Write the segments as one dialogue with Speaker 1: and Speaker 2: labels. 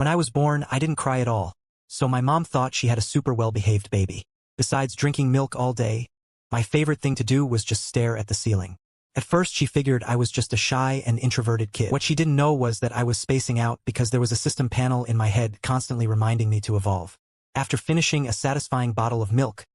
Speaker 1: When I was born, I didn't cry at all, so my mom thought she had a super well-behaved baby. Besides drinking milk all day, my favorite thing to do was just stare at the ceiling. At first she figured I was just a shy and introverted kid. What she didn't know was that I was spacing out because there was a system panel in my head constantly reminding me to evolve. After finishing a satisfying bottle of milk,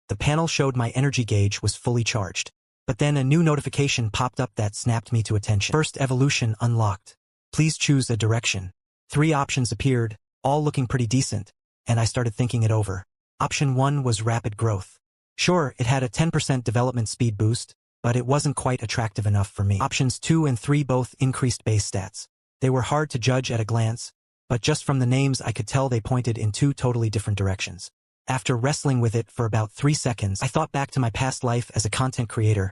Speaker 1: the panel showed my energy gauge was fully charged. But then a new notification popped up that snapped me to attention. First evolution unlocked. Please choose a direction. 3 options appeared, all looking pretty decent, and I started thinking it over. Option 1 was rapid growth. Sure, it had a 10% development speed boost, but it wasn't quite attractive enough for me. Options 2 and 3 both increased base stats. They were hard to judge at a glance, but just from the names I could tell they pointed in 2 totally different directions. After wrestling with it for about 3 seconds, I thought back to my past life as a content creator,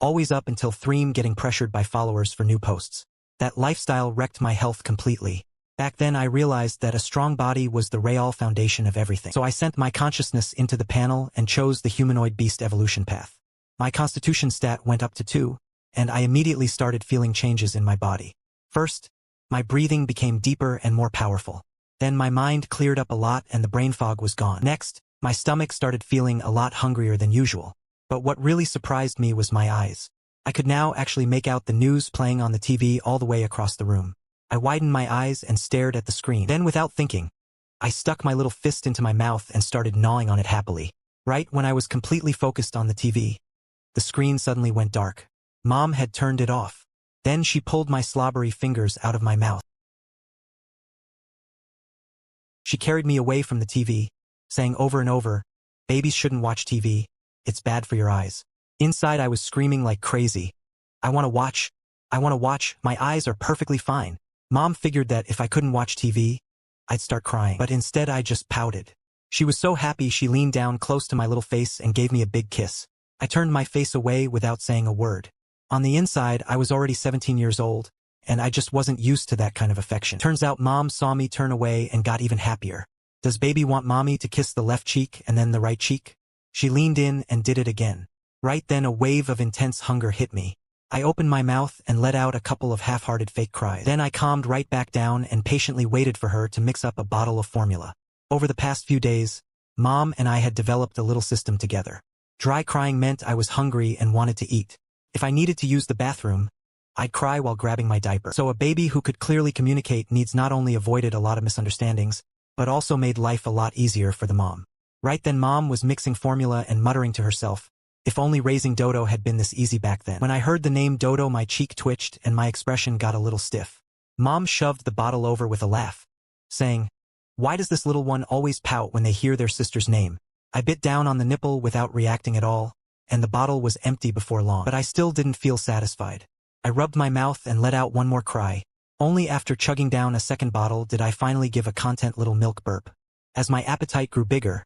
Speaker 1: always up until 3 getting pressured by followers for new posts. That lifestyle wrecked my health completely. Back then I realized that a strong body was the real foundation of everything. So I sent my consciousness into the panel and chose the humanoid beast evolution path. My constitution stat went up to 2, and I immediately started feeling changes in my body. First, my breathing became deeper and more powerful. Then my mind cleared up a lot and the brain fog was gone. Next, my stomach started feeling a lot hungrier than usual. But what really surprised me was my eyes. I could now actually make out the news playing on the TV all the way across the room. I widened my eyes and stared at the screen. Then without thinking, I stuck my little fist into my mouth and started gnawing on it happily. Right when I was completely focused on the TV, the screen suddenly went dark. Mom had turned it off. Then she pulled my slobbery fingers out of my mouth. She carried me away from the TV, saying over and over, "Babies shouldn't watch TV. It's bad for your eyes." Inside I was screaming like crazy. I want to watch. I want to watch. My eyes are perfectly fine. Mom figured that if I couldn't watch TV, I'd start crying. But instead I just pouted. She was so happy she leaned down close to my little face and gave me a big kiss. I turned my face away without saying a word. On the inside, I was already 17 years old, and I just wasn't used to that kind of affection. Turns out Mom saw me turn away and got even happier. Does baby want Mommy to kiss the left cheek and then the right cheek? She leaned in and did it again. Right then a wave of intense hunger hit me. I opened my mouth and let out a couple of half-hearted fake cries. Then I calmed right back down and patiently waited for her to mix up a bottle of formula. Over the past few days, Mom and I had developed a little system together. Dry crying meant I was hungry and wanted to eat. If I needed to use the bathroom, I'd cry while grabbing my diaper. So a baby who could clearly communicate needs not only avoided a lot of misunderstandings, but also made life a lot easier for the mom. Right then Mom was mixing formula and muttering to herself, "If only raising Dodo had been this easy back then." When I heard the name Dodo, my cheek twitched and my expression got a little stiff. Mom shoved the bottle over with a laugh, saying, "Why does this little one always pout when they hear their sister's name?" I bit down on the nipple without reacting at all, and the bottle was empty before long. But I still didn't feel satisfied. I rubbed my mouth and let out one more cry. Only after chugging down a second bottle did I finally give a content little milk burp. As my appetite grew bigger,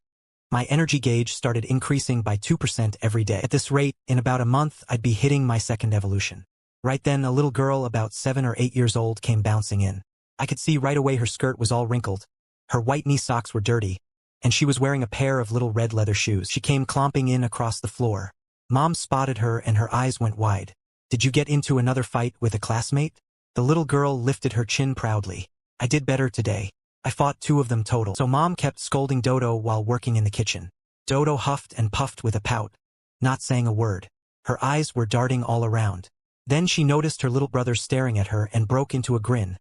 Speaker 1: my energy gauge started increasing by 2% every day. At this rate, in about a month, I'd be hitting my second evolution. Right then, a little girl about 7 or 8 years old came bouncing in. I could see right away her skirt was all wrinkled, her white knee socks were dirty, and she was wearing a pair of little red leather shoes. She came clomping in across the floor. Mom spotted her and her eyes went wide. "Did you get into another fight with a classmate?" The little girl lifted her chin proudly. "I did better today. I fought 2 of them total." So Mom kept scolding Dodo while working in the kitchen. Dodo huffed and puffed with a pout, not saying a word. Her eyes were darting all around. Then she noticed her little brother staring at her and broke into a grin,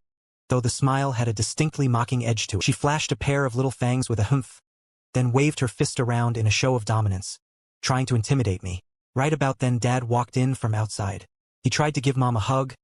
Speaker 1: though the smile had a distinctly mocking edge to it. She flashed a pair of little fangs with a humph, then waved her fist around in a show of dominance, trying to intimidate me. Right about then Dad walked in from outside. He tried to give Mom a hug,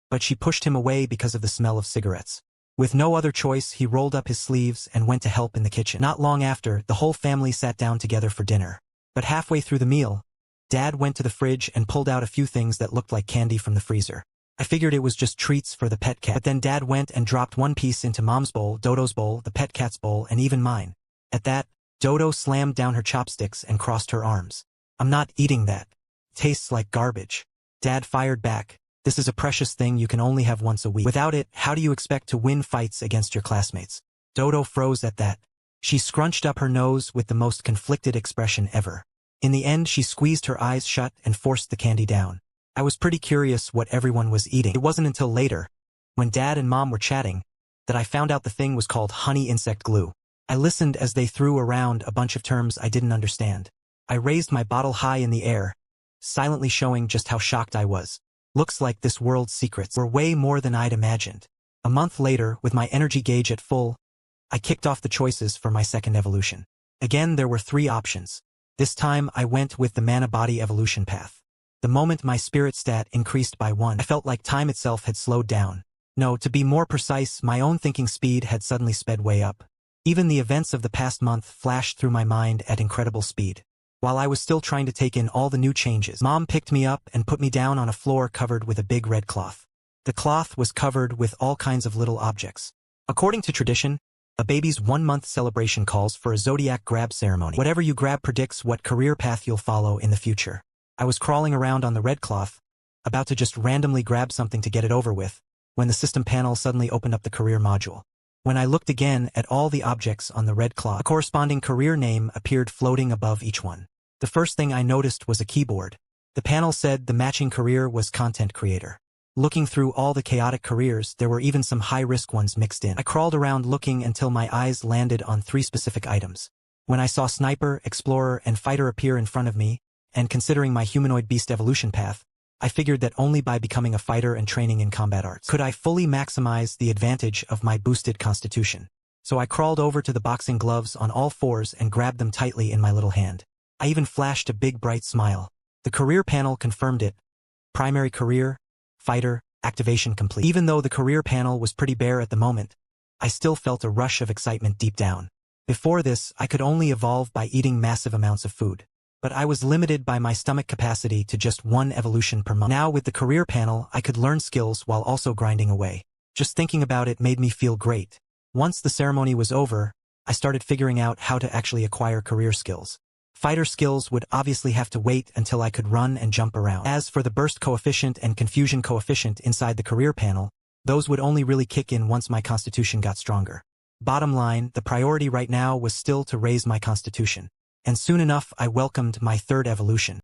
Speaker 1: but she pushed him away because of the smell of cigarettes. With no other choice, he rolled up his sleeves and went to help in the kitchen. Not long after, the whole family sat down together for dinner. But halfway through the meal, Dad went to the fridge and pulled out a few things that looked like candy from the freezer. I figured it was just treats for the pet cat. But then Dad went and dropped one piece into Mom's bowl, Dodo's bowl, the pet cat's bowl, and even mine. At that, Dodo slammed down her chopsticks and crossed her arms. "I'm not eating that. Tastes like garbage." Dad fired back, "This is a precious thing you can only have once a week. Without it, how do you expect to win fights against your classmates?" Dodo froze at that. She scrunched up her nose with the most conflicted expression ever. In the end, she squeezed her eyes shut and forced the candy down. I was pretty curious what everyone was eating. It wasn't until later, when Dad and Mom were chatting, that I found out the thing was called honey insect glue. I listened as they threw around a bunch of terms I didn't understand. I raised my bottle high in the air, silently showing just how shocked I was. Looks like this world's secrets were way more than I'd imagined. A month later, with my energy gauge at full, I kicked off the choices for my second evolution. Again, there were 3 options. This time, I went with the mana-body evolution path. The moment my spirit stat increased by 1, I felt like time itself had slowed down. No, to be more precise, my own thinking speed had suddenly sped way up. Even the events of the past month flashed through my mind at incredible speed. While I was still trying to take in all the new changes, Mom picked me up and put me down on a floor covered with a big red cloth. The cloth was covered with all kinds of little objects. According to tradition, a baby's 1-month celebration calls for a zodiac grab ceremony. Whatever you grab predicts what career path you'll follow in the future. I was crawling around on the red cloth, about to just randomly grab something to get it over with, when the system panel suddenly opened up the career module. When I looked again at all the objects on the red cloth, a corresponding career name appeared floating above each one. The first thing I noticed was a keyboard. The panel said the matching career was content creator. Looking through all the chaotic careers, there were even some high-risk ones mixed in. I crawled around looking until my eyes landed on 3 specific items. When I saw Sniper, Explorer, and Fighter appear in front of me, and considering my humanoid beast evolution path, I figured that only by becoming a fighter and training in combat arts could I fully maximize the advantage of my boosted constitution. So I crawled over to the boxing gloves on all 4s and grabbed them tightly in my little hand. I even flashed a big bright smile. The career panel confirmed it. Primary career, fighter, activation complete. Even though the career panel was pretty bare at the moment, I still felt a rush of excitement deep down. Before this, I could only evolve by eating massive amounts of food. But I was limited by my stomach capacity to just 1 evolution per month. Now with the career panel, I could learn skills while also grinding away. Just thinking about it made me feel great. Once the ceremony was over, I started figuring out how to actually acquire career skills. Fighter skills would obviously have to wait until I could run and jump around. As for the burst coefficient and confusion coefficient inside the career panel, those would only really kick in once my constitution got stronger. Bottom line, the priority right now was still to raise my constitution. And soon enough I welcomed my 3rd evolution.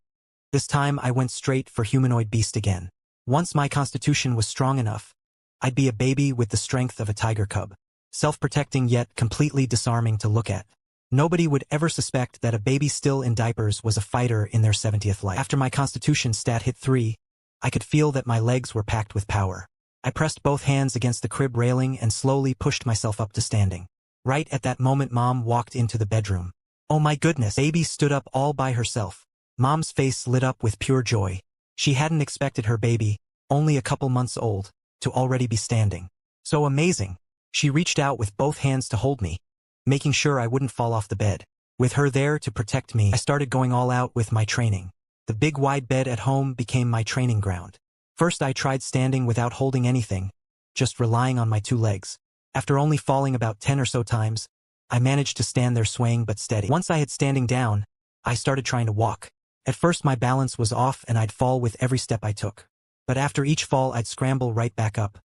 Speaker 1: This time I went straight for humanoid beast again. Once my constitution was strong enough, I'd be a baby with the strength of a tiger cub. Self-protecting yet completely disarming to look at. Nobody would ever suspect that a baby still in diapers was a fighter in their 70th life. After my constitution stat hit 3, I could feel that my legs were packed with power. I pressed both hands against the crib railing and slowly pushed myself up to standing. Right at that moment Mom walked into the bedroom. Oh my goodness, baby stood up all by herself. Mom's face lit up with pure joy. She hadn't expected her baby, only a couple months old, to already be standing. So amazing. She reached out with both hands to hold me, making sure I wouldn't fall off the bed. With her there to protect me, I started going all out with my training. The big wide bed at home became my training ground. First I tried standing without holding anything, just relying on my 2 legs. After only falling about 10 or so times, I managed to stand there swaying but steady. Once I had standing down, I started trying to walk. At first my balance was off and I'd fall with every step I took. But after each fall I'd scramble right back up,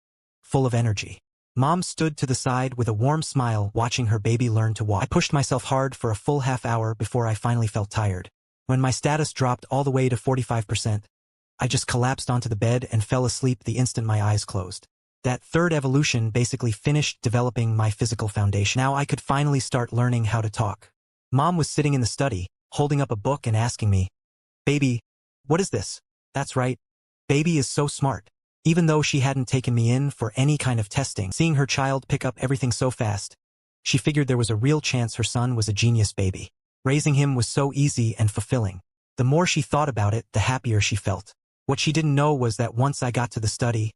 Speaker 1: full of energy. Mom stood to the side with a warm smile watching her baby learn to walk. I pushed myself hard for a full half-hour before I finally felt tired. When my status dropped all the way to 45%, I just collapsed onto the bed and fell asleep the instant my eyes closed. That 3rd evolution basically finished developing my physical foundation. Now I could finally start learning how to talk. Mom was sitting in the study, holding up a book and asking me, "Baby, what is this?" That's right. Baby is so smart. Even though she hadn't taken me in for any kind of testing, seeing her child pick up everything so fast, she figured there was a real chance her son was a genius baby. Raising him was so easy and fulfilling. The more she thought about it, the happier she felt. What she didn't know was that once I got to the study,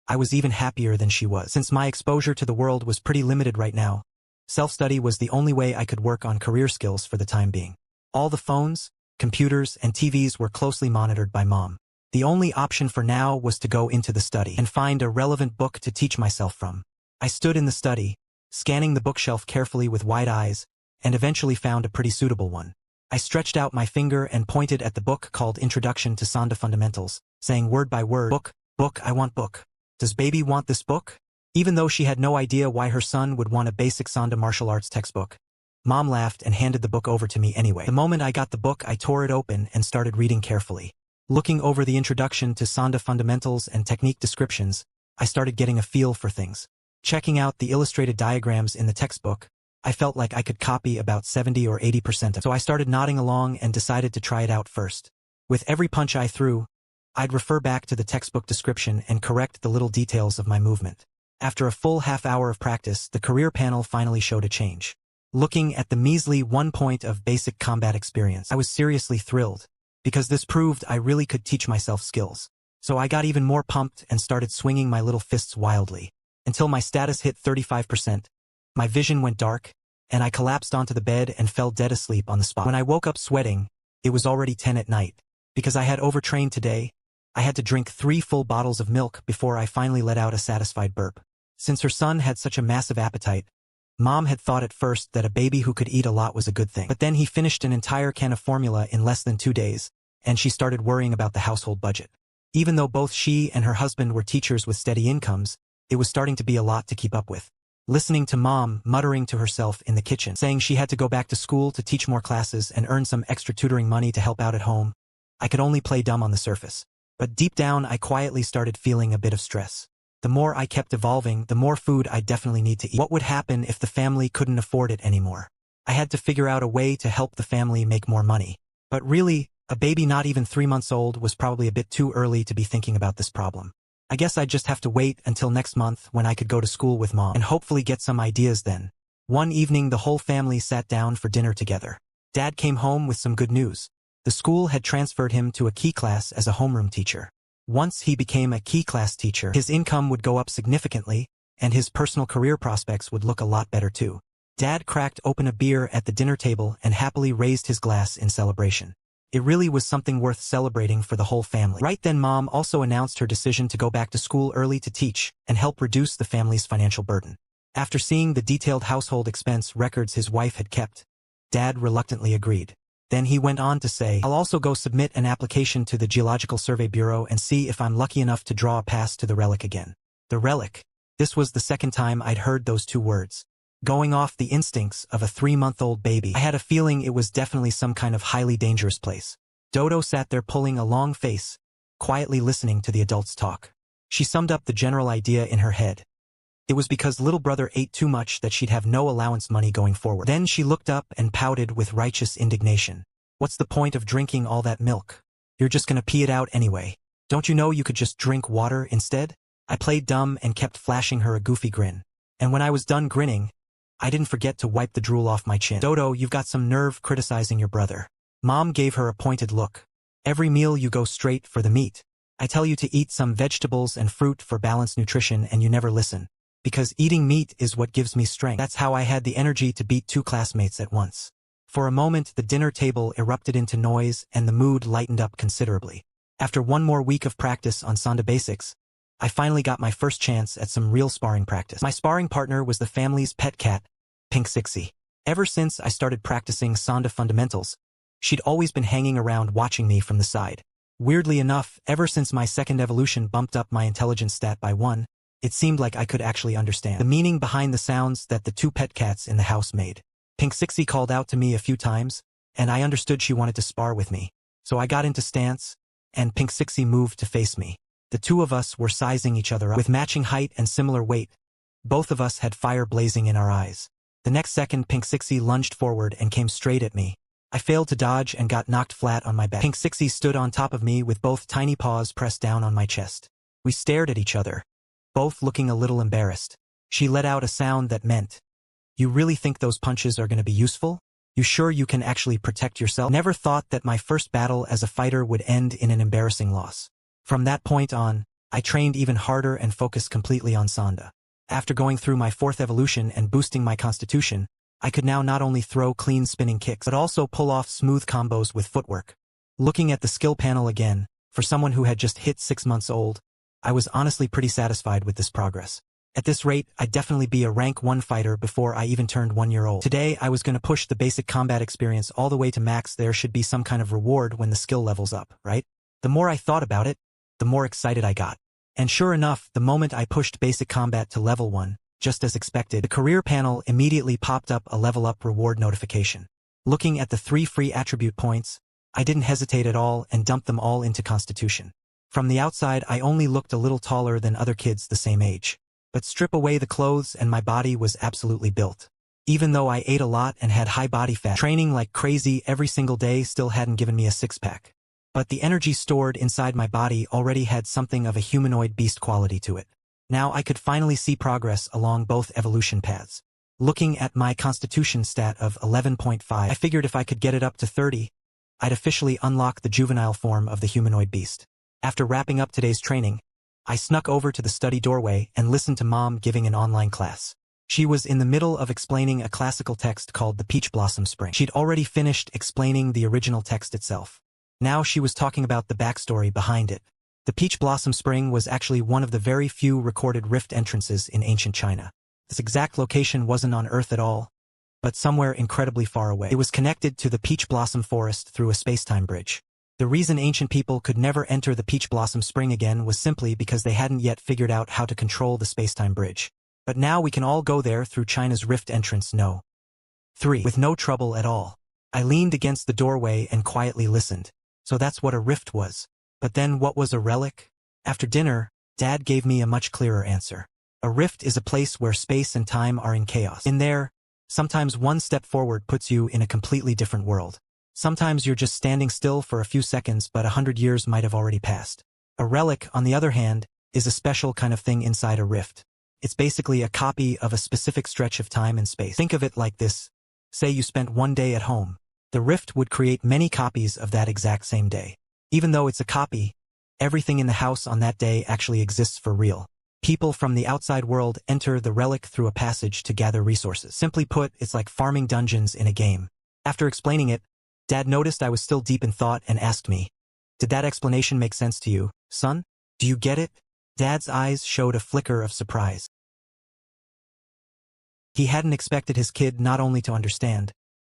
Speaker 1: I was even happier than she was. Since my exposure to the world was pretty limited right now, self-study was the only way I could work on career skills for the time being. All the phones, computers, and TVs were closely monitored by Mom. The only option for now was to go into the study and find a relevant book to teach myself from. I stood in the study, scanning the bookshelf carefully with wide eyes, and eventually found a pretty suitable one. I stretched out my finger and pointed at the book called Introduction to Sanda Fundamentals, saying word by word, "Book, I want book. Does baby want this book?" Even though she had no idea why her son would want a basic Sanda martial arts textbook, Mom laughed and handed the book over to me anyway. The moment I got the book, I tore it open and started reading carefully. Looking over the introduction to Sanda fundamentals and technique descriptions, I started getting a feel for things. Checking out the illustrated diagrams in the textbook, I felt like I could copy about 70 or 80% of it. So I started nodding along and decided to try it out first. With every punch I threw, I'd refer back to the textbook description and correct the little details of my movement. After a full half hour of practice, the career panel finally showed a change. Looking at the measly 1 point of basic combat experience, I was seriously thrilled, because this proved I really could teach myself skills. So I got even more pumped and started swinging my little fists wildly, until my status hit 35%. My vision went dark, and I collapsed onto the bed and fell dead asleep on the spot. When I woke up sweating, it was already 10 at night. Because I had overtrained today, I had to drink 3 full bottles of milk before I finally let out a satisfied burp. Since her son had such a massive appetite, Mom had thought at first that a baby who could eat a lot was a good thing. But then he finished an entire can of formula in less than 2 days, and she started worrying about the household budget. Even though both she and her husband were teachers with steady incomes, it was starting to be a lot to keep up with. Listening to Mom muttering to herself in the kitchen, saying she had to go back to school to teach more classes and earn some extra tutoring money to help out at home, I could only play dumb on the surface. But deep down, I quietly started feeling a bit of stress. The more I kept evolving, the more food I definitely need to eat. What would happen if the family couldn't afford it anymore? I had to figure out a way to help the family make more money. But really, a baby not even 3 months old was probably a bit too early to be thinking about this problem. I guess I'd just have to wait until next month when I could go to school with Mom and hopefully get some ideas then. One evening, the whole family sat down for dinner together. Dad came home with some good news. The school had transferred him to a key class as a homeroom teacher. Once he became a key class teacher, his income would go up significantly, and his personal career prospects would look a lot better too. Dad cracked open a beer at the dinner table and happily raised his glass in celebration. It really was something worth celebrating for the whole family. Right then, Mom also announced her decision to go back to school early to teach and help reduce the family's financial burden. After seeing the detailed household expense records his wife had kept, Dad reluctantly agreed. Then he went on to say, I'll also go submit an application to the Geological Survey Bureau and see if I'm lucky enough to draw a pass to the relic again. The relic. This was the second time I'd heard those 2 words. Going off the instincts of a 3-month-old baby, I had a feeling it was definitely some kind of highly dangerous place. Dodo sat there pulling a long face, quietly listening to the adults talk. She summed up the general idea in her head. It was because little brother ate too much that she'd have no allowance money going forward. Then she looked up and pouted with righteous indignation. What's the point of drinking all that milk? You're just gonna pee it out anyway. Don't you know you could just drink water instead? I played dumb and kept flashing her a goofy grin. And when I was done grinning, I didn't forget to wipe the drool off my chin. Dodo, you've got some nerve criticizing your brother. Mom gave her a pointed look. Every meal you go straight for the meat. I tell you to eat some vegetables and fruit for balanced nutrition and you never listen. Because eating meat is what gives me strength. That's how I had the energy to beat 2 classmates at once. For a moment, the dinner table erupted into noise and the mood lightened up considerably. After 1 more week of practice on Sonda basics, I finally got my first chance at some real sparring practice. My sparring partner was the family's pet cat, Pink Sixie. Ever since I started practicing Sonda fundamentals, she'd always been hanging around watching me from the side. Weirdly enough, ever since my 2nd evolution bumped up my intelligence stat by 1, it seemed like I could actually understand the meaning behind the sounds that the 2 pet cats in the house made. Pink Sixie called out to me a few times, and I understood she wanted to spar with me. So I got into stance, and Pink Sixie moved to face me. The 2 of us were sizing each other up. With matching height and similar weight, both of us had fire blazing in our eyes. The next second, Pink Sixie lunged forward and came straight at me. I failed to dodge and got knocked flat on my back. Pink Sixie stood on top of me with both tiny paws pressed down on my chest. We stared at each other, both looking a little embarrassed. She let out a sound that meant, "You really think those punches are going to be useful? You sure you can actually protect yourself?" Never thought that my first battle as a fighter would end in an embarrassing loss. From that point on, I trained even harder and focused completely on Sonda. After going through my 4th evolution and boosting my constitution, I could now not only throw clean spinning kicks but also pull off smooth combos with footwork. Looking at the skill panel again, for someone who had just hit 6 months old, I was honestly pretty satisfied with this progress. At this rate, I'd definitely be a rank 1 fighter before I even turned 1 year old. Today, I was going to push the basic combat experience all the way to max. There should be some kind of reward when the skill levels up, right? The more I thought about it, the more excited I got. And sure enough, the moment I pushed basic combat to level 1, just as expected, the career panel immediately popped up a level up reward notification. Looking at the 3 free attribute points, I didn't hesitate at all and dumped them all into constitution. From the outside, I only looked a little taller than other kids the same age. But strip away the clothes and my body was absolutely built. Even though I ate a lot and had high body fat, training like crazy every single day still hadn't given me a six-pack. But the energy stored inside my body already had something of a humanoid beast quality to it. Now I could finally see progress along both evolution paths. Looking at my constitution stat of 11.5, I figured if I could get it up to 30, I'd officially unlock the juvenile form of the humanoid beast. After wrapping up today's training, I snuck over to the study doorway and listened to Mom giving an online class. She was in the middle of explaining a classical text called The Peach Blossom Spring. She'd already finished explaining the original text itself. Now she was talking about the backstory behind it. The Peach Blossom Spring was actually one of the very few recorded rift entrances in ancient China. This exact location wasn't on Earth at all, but somewhere incredibly far away. It was connected to the Peach Blossom Forest through a space-time bridge. The reason ancient people could never enter the Peach Blossom Spring again was simply because they hadn't yet figured out how to control the space-time bridge. But now we can all go there through China's rift entrance No. 3. With no trouble at all. I leaned against the doorway and quietly listened. So that's what a rift was. But then what was a relic? After dinner, Dad gave me a much clearer answer. A rift is a place where space and time are in chaos. In there, sometimes one step forward puts you in a completely different world. Sometimes you're just standing still for a few seconds, but 100 years might have already passed. A relic, on the other hand, is a special kind of thing inside a rift. It's basically a copy of a specific stretch of time and space. Think of it like this. Say you spent one day at home. The rift would create many copies of that exact same day. Even though it's a copy, everything in the house on that day actually exists for real. People from the outside world enter the relic through a passage to gather resources. Simply put, it's like farming dungeons in a game. After explaining it, Dad noticed I was still deep in thought and asked me, "Did that explanation make sense to you, son? Do you get it?" Dad's eyes showed a flicker of surprise. He hadn't expected his kid not only to understand,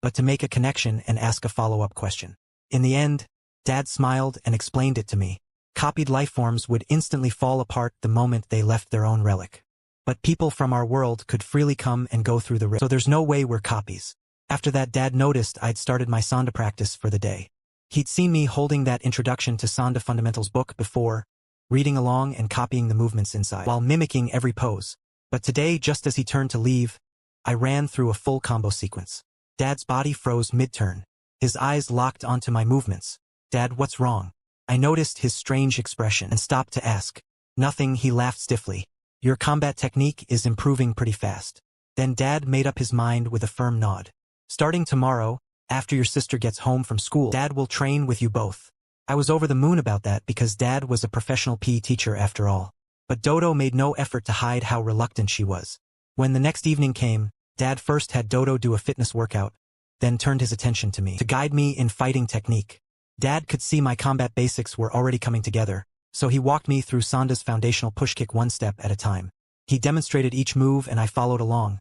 Speaker 1: but to make a connection and ask a follow-up question. In the end, Dad smiled and explained it to me. Copied lifeforms would instantly fall apart the moment they left their own relic. But people from our world could freely come and go through the rift, so there's no way we're copies. After that, Dad noticed I'd started my Sanda practice for the day. He'd seen me holding that Introduction to Sanda Fundamentals book before, reading along and copying the movements inside, while mimicking every pose. But today, just as he turned to leave, I ran through a full combo sequence. Dad's body froze mid-turn. His eyes locked onto my movements. "Dad, what's wrong?" I noticed his strange expression and stopped to ask. "Nothing," he laughed stiffly. "Your combat technique is improving pretty fast." Then Dad made up his mind with a firm nod. "Starting tomorrow, after your sister gets home from school, Dad will train with you both." I was over the moon about that because Dad was a professional PE teacher after all. But Dodo made no effort to hide how reluctant she was. When the next evening came, Dad first had Dodo do a fitness workout, then turned his attention to me to guide me in fighting technique. Dad could see my combat basics were already coming together, so he walked me through Sanda's foundational push kick one step at a time. He demonstrated each move and I followed along,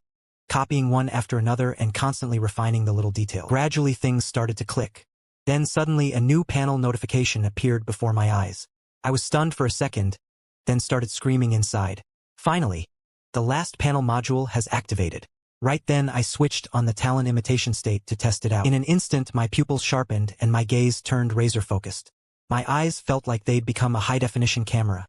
Speaker 1: copying one after another and constantly refining the little detail. Gradually things started to click. Then suddenly a new panel notification appeared before my eyes. I was stunned for a second, then started screaming inside. Finally, the last panel module has activated. Right then I switched on the talent imitation state to test it out. In an instant my pupils sharpened and my gaze turned razor-focused. My eyes felt like they'd become a high-definition camera,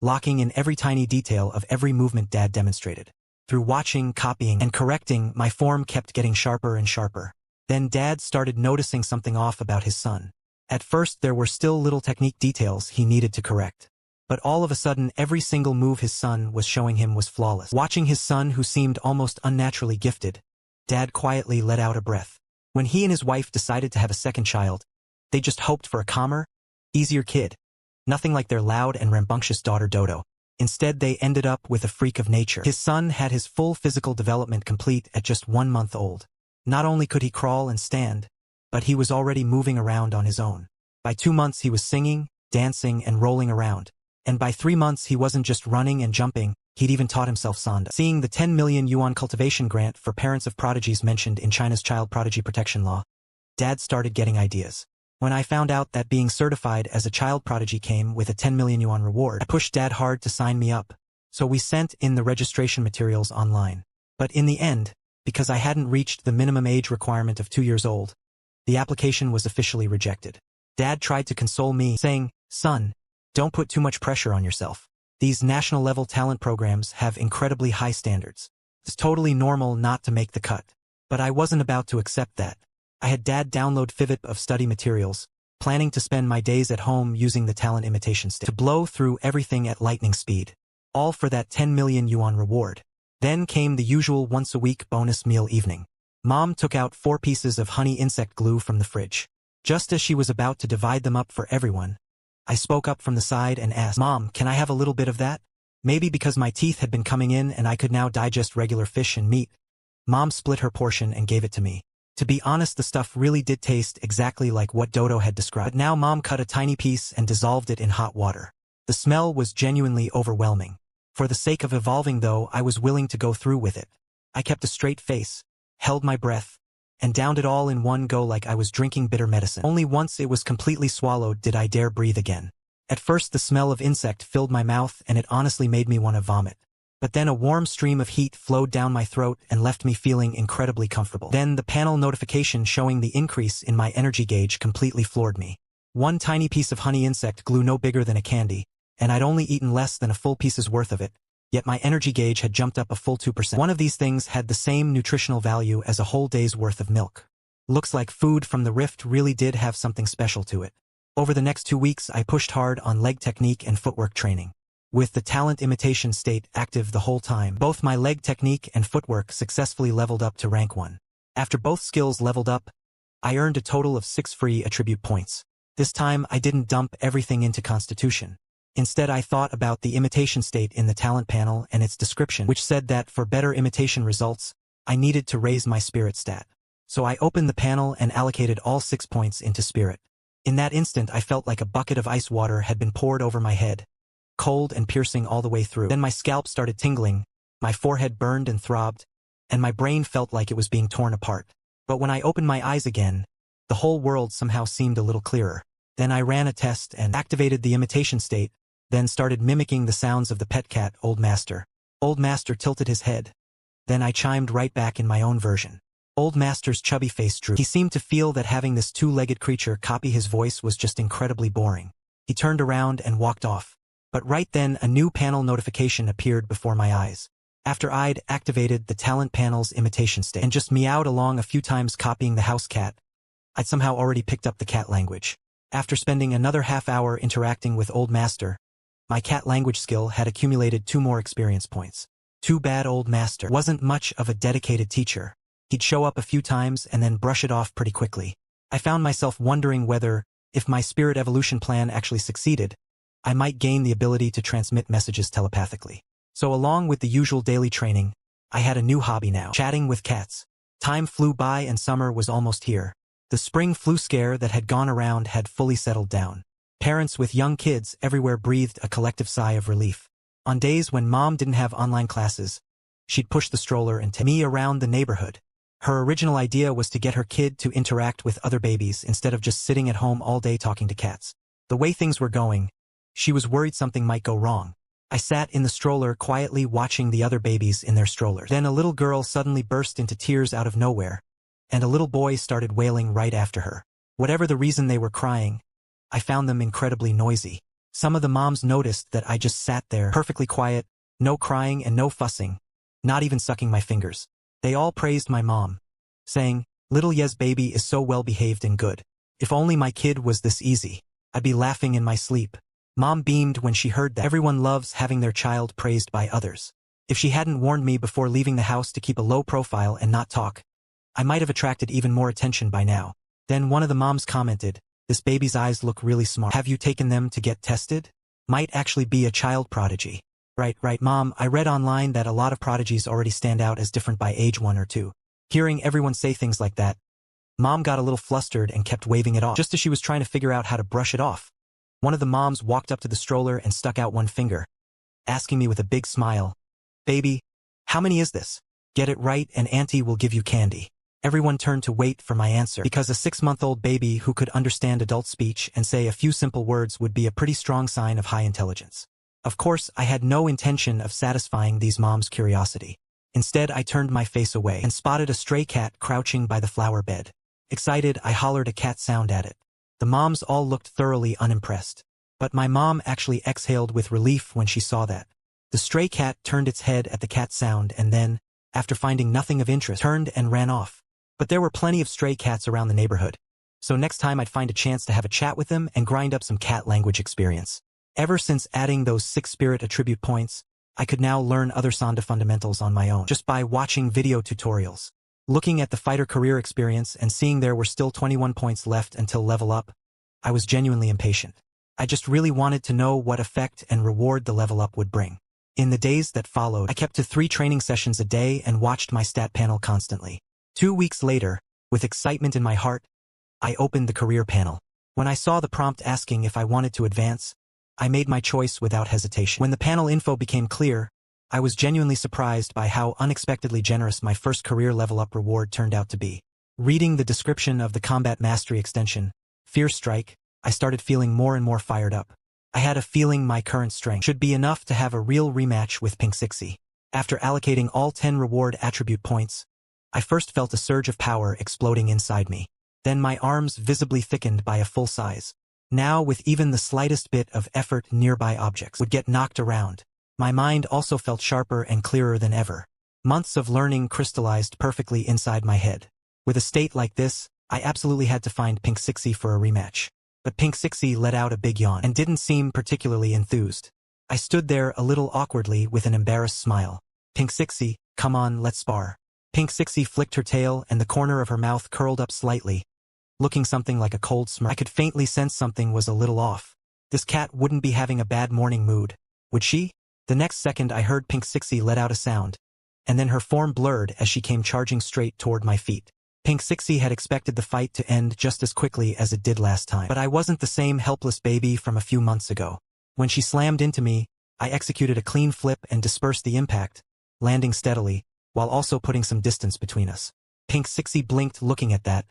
Speaker 1: locking in every tiny detail of every movement Dad demonstrated. Through watching, copying, and correcting, my form kept getting sharper and sharper. Then Dad started noticing something off about his son. At first there were still little technique details he needed to correct. But all of a sudden every single move his son was showing him was flawless. Watching his son, who seemed almost unnaturally gifted, Dad quietly let out a breath. When he and his wife decided to have a second child, they just hoped for a calmer, easier kid. Nothing like their loud and rambunctious daughter Dodo. Instead they ended up with a freak of nature. His son had his full physical development complete at just 1 month old. Not only could he crawl and stand, but he was already moving around on his own. By 2 months he was singing, dancing, and rolling around. And by 3 months he wasn't just running and jumping, he'd even taught himself Sanda. Seeing the 10 million yuan cultivation grant for parents of prodigies mentioned in China's child prodigy protection law, Dad started getting ideas. When I found out that being certified as a child prodigy came with a 10 million yuan reward, I pushed Dad hard to sign me up. So we sent in the registration materials online. But in the end, because I hadn't reached the minimum age requirement of 2 years old, the application was officially rejected. Dad tried to console me, saying, "Son, don't put too much pressure on yourself. These national-level talent programs have incredibly high standards. It's totally normal not to make the cut. But I wasn't about to accept that. I had Dad download FIVIP of study materials, planning to spend my days at home using the talent imitation stick to blow through everything at lightning speed. All for that 10 million yuan reward. Then came the usual once-a-week bonus meal evening. Mom took out 4 pieces of honey insect glue from the fridge. Just as she was about to divide them up for everyone, I spoke up from the side and asked, "Mom, can I have a little bit of that?" Maybe because my teeth had been coming in and I could now digest regular fish and meat. Mom split her portion and gave it to me. To be honest, the stuff really did taste exactly like what Dodo had described. But now Mom cut a tiny piece and dissolved it in hot water. The smell was genuinely overwhelming. For the sake of evolving, though, I was willing to go through with it. I kept a straight face, held my breath, and downed it all in one go like I was drinking bitter medicine. Only once it was completely swallowed did I dare breathe again. At first the smell of insect filled my mouth and it honestly made me want to vomit. But then a warm stream of heat flowed down my throat and left me feeling incredibly comfortable. Then the panel notification showing the increase in my energy gauge completely floored me. One tiny piece of honey insect glue no bigger than a candy, and I'd only eaten less than a full piece's worth of it. Yet my energy gauge had jumped up a full 2%. One of these things had the same nutritional value as a whole day's worth of milk. Looks like food from the Rift really did have something special to it. Over the next 2 weeks I pushed hard on leg technique and footwork training. With the talent imitation state active the whole time, both my leg technique and footwork successfully leveled up to rank 1. After both skills leveled up, I earned a total of 6 free attribute points. This time I didn't dump everything into Constitution. Instead, I thought about the imitation state in the talent panel and its description, which said that for better imitation results, I needed to raise my spirit stat. So I opened the panel and allocated all 6 points into spirit. In that instant, I felt like a bucket of ice water had been poured over my head, cold and piercing all the way through. Then my scalp started tingling, my forehead burned and throbbed, and my brain felt like it was being torn apart. But when I opened my eyes again, the whole world somehow seemed a little clearer. Then I ran a test and activated the imitation state, then started mimicking the sounds of the pet cat, Old Master. Old Master tilted his head. Then I chimed right back in my own version. Old Master's chubby face drooped. He seemed to feel that having this 2-legged creature copy his voice was just incredibly boring. He turned around and walked off. But right then a new panel notification appeared before my eyes. After I'd activated the talent panel's imitation state and just meowed along a few times copying the house cat, I'd somehow already picked up the cat language. After spending another half-hour interacting with Old Master, my cat language skill had accumulated 2 more experience points. Too bad Old Master wasn't much of a dedicated teacher. He'd show up a few times and then brush it off pretty quickly. I found myself wondering whether, if my spirit evolution plan actually succeeded, I might gain the ability to transmit messages telepathically. So along with the usual daily training, I had a new hobby now, chatting with cats. Time flew by and summer was almost here. The spring flu scare that had gone around had fully settled down. Parents with young kids everywhere breathed a collective sigh of relief. On days when Mom didn't have online classes, she'd push the stroller and take me around the neighborhood. Her original idea was to get her kid to interact with other babies instead of just sitting at home all day talking to cats. The way things were going, she was worried something might go wrong. I sat in the stroller quietly watching the other babies in their strollers. Then a little girl suddenly burst into tears out of nowhere, and a little boy started wailing right after her. Whatever the reason they were crying, I found them incredibly noisy. Some of the moms noticed that I just sat there perfectly quiet, no crying and no fussing, not even sucking my fingers. They all praised my mom, saying, "Little Yez baby is so well behaved and good. If only my kid was this easy, I'd be laughing in my sleep." Mom beamed when she heard that. Everyone loves having their child praised by others. If she hadn't warned me before leaving the house to keep a low profile and not talk, I might have attracted even more attention by now. Then one of the moms commented, "This baby's eyes look really smart. Have you taken them to get tested? Might actually be a child prodigy." Right, Mom, I read online that a lot of prodigies already stand out as different by age 1 or 2. Hearing everyone say things like that, Mom got a little flustered and kept waving it off, just as she was trying to figure out how to brush it off. One of the moms walked up to the stroller and stuck out one finger, asking me with a big smile, "Baby, how many is this? Get it right and Auntie will give you candy." Everyone turned to wait for my answer, because a 6-month-old baby who could understand adult speech and say a few simple words would be a pretty strong sign of high intelligence. Of course, I had no intention of satisfying these moms' curiosity. Instead, I turned my face away and spotted a stray cat crouching by the flower bed. Excited, I hollered a cat sound at it. The moms all looked thoroughly unimpressed. But my mom actually exhaled with relief when she saw that. The stray cat turned its head at the cat sound and then, after finding nothing of interest, turned and ran off. But there were plenty of stray cats around the neighborhood. So next time I'd find a chance to have a chat with them and grind up some cat language experience. Ever since adding those 6 spirit attribute points, I could now learn other Sanda fundamentals on my own, just by watching video tutorials. Looking at the fighter career experience and seeing there were still 21 points left until level up, I was genuinely impatient. I just really wanted to know what effect and reward the level up would bring. In the days that followed, I kept to 3 training sessions a day and watched my stat panel constantly. 2 weeks later, with excitement in my heart, I opened the career panel. When I saw the prompt asking if I wanted to advance, I made my choice without hesitation. When the panel info became clear, I was genuinely surprised by how unexpectedly generous my first career level up reward turned out to be. Reading the description of the Combat Mastery extension, Fierce Strike, I started feeling more and more fired up. I had a feeling my current strength should be enough to have a real rematch with Pink Sixie. After allocating all 10 reward attribute points, I first felt a surge of power exploding inside me. Then my arms visibly thickened by a full size. Now with even the slightest bit of effort nearby objects would get knocked around. My mind also felt sharper and clearer than ever. Months of learning crystallized perfectly inside my head. With a state like this, I absolutely had to find Pink Sixie for a rematch. But Pink Sixie let out a big yawn and didn't seem particularly enthused. I stood there a little awkwardly with an embarrassed smile. Pink Sixie, come on, let's spar. Pink Sixie flicked her tail and the corner of her mouth curled up slightly, looking something like a cold smirk. I could faintly sense something was a little off. This cat wouldn't be having a bad morning mood, would she? The next second I heard Pink Sixie let out a sound, and then her form blurred as she came charging straight toward my feet. Pink Sixie had expected the fight to end just as quickly as it did last time. But I wasn't the same helpless baby from a few months ago. When she slammed into me, I executed a clean flip and dispersed the impact, landing steadily, while also putting some distance between us. Pink Sixie blinked looking at that,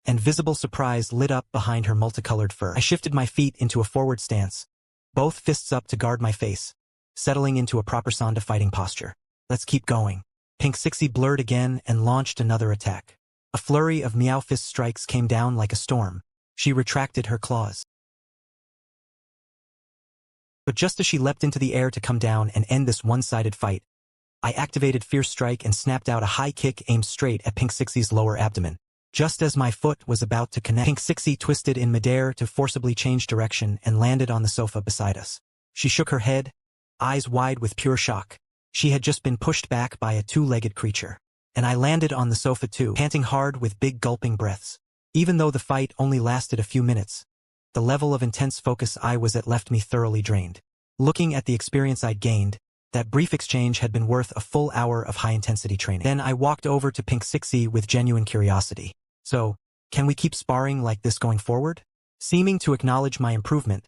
Speaker 1: and visible surprise lit up behind her multicolored fur. I shifted my feet into a forward stance, both fists up to guard my face, settling into a proper Sanda fighting posture. Let's keep going. Pink Sixie blurred again and launched another attack. A flurry of meow fist strikes came down like a storm. She retracted her claws. But just as she leapt into the air to come down and end this one-sided fight, I activated Fierce Strike and snapped out a high kick aimed straight at Pink Sixie's lower abdomen. Just as my foot was about to connect, Pink Sixie twisted in midair to forcibly change direction and landed on the sofa beside us. She shook her head, eyes wide with pure shock. She had just been pushed back by a 2-legged creature. And I landed on the sofa too, panting hard with big gulping breaths. Even though the fight only lasted a few minutes, the level of intense focus I was at left me thoroughly drained. Looking at the experience I'd gained, that brief exchange had been worth a full hour of high-intensity training. Then I walked over to Pink Sixie with genuine curiosity. So, can we keep sparring like this going forward? Seeming to acknowledge my improvement,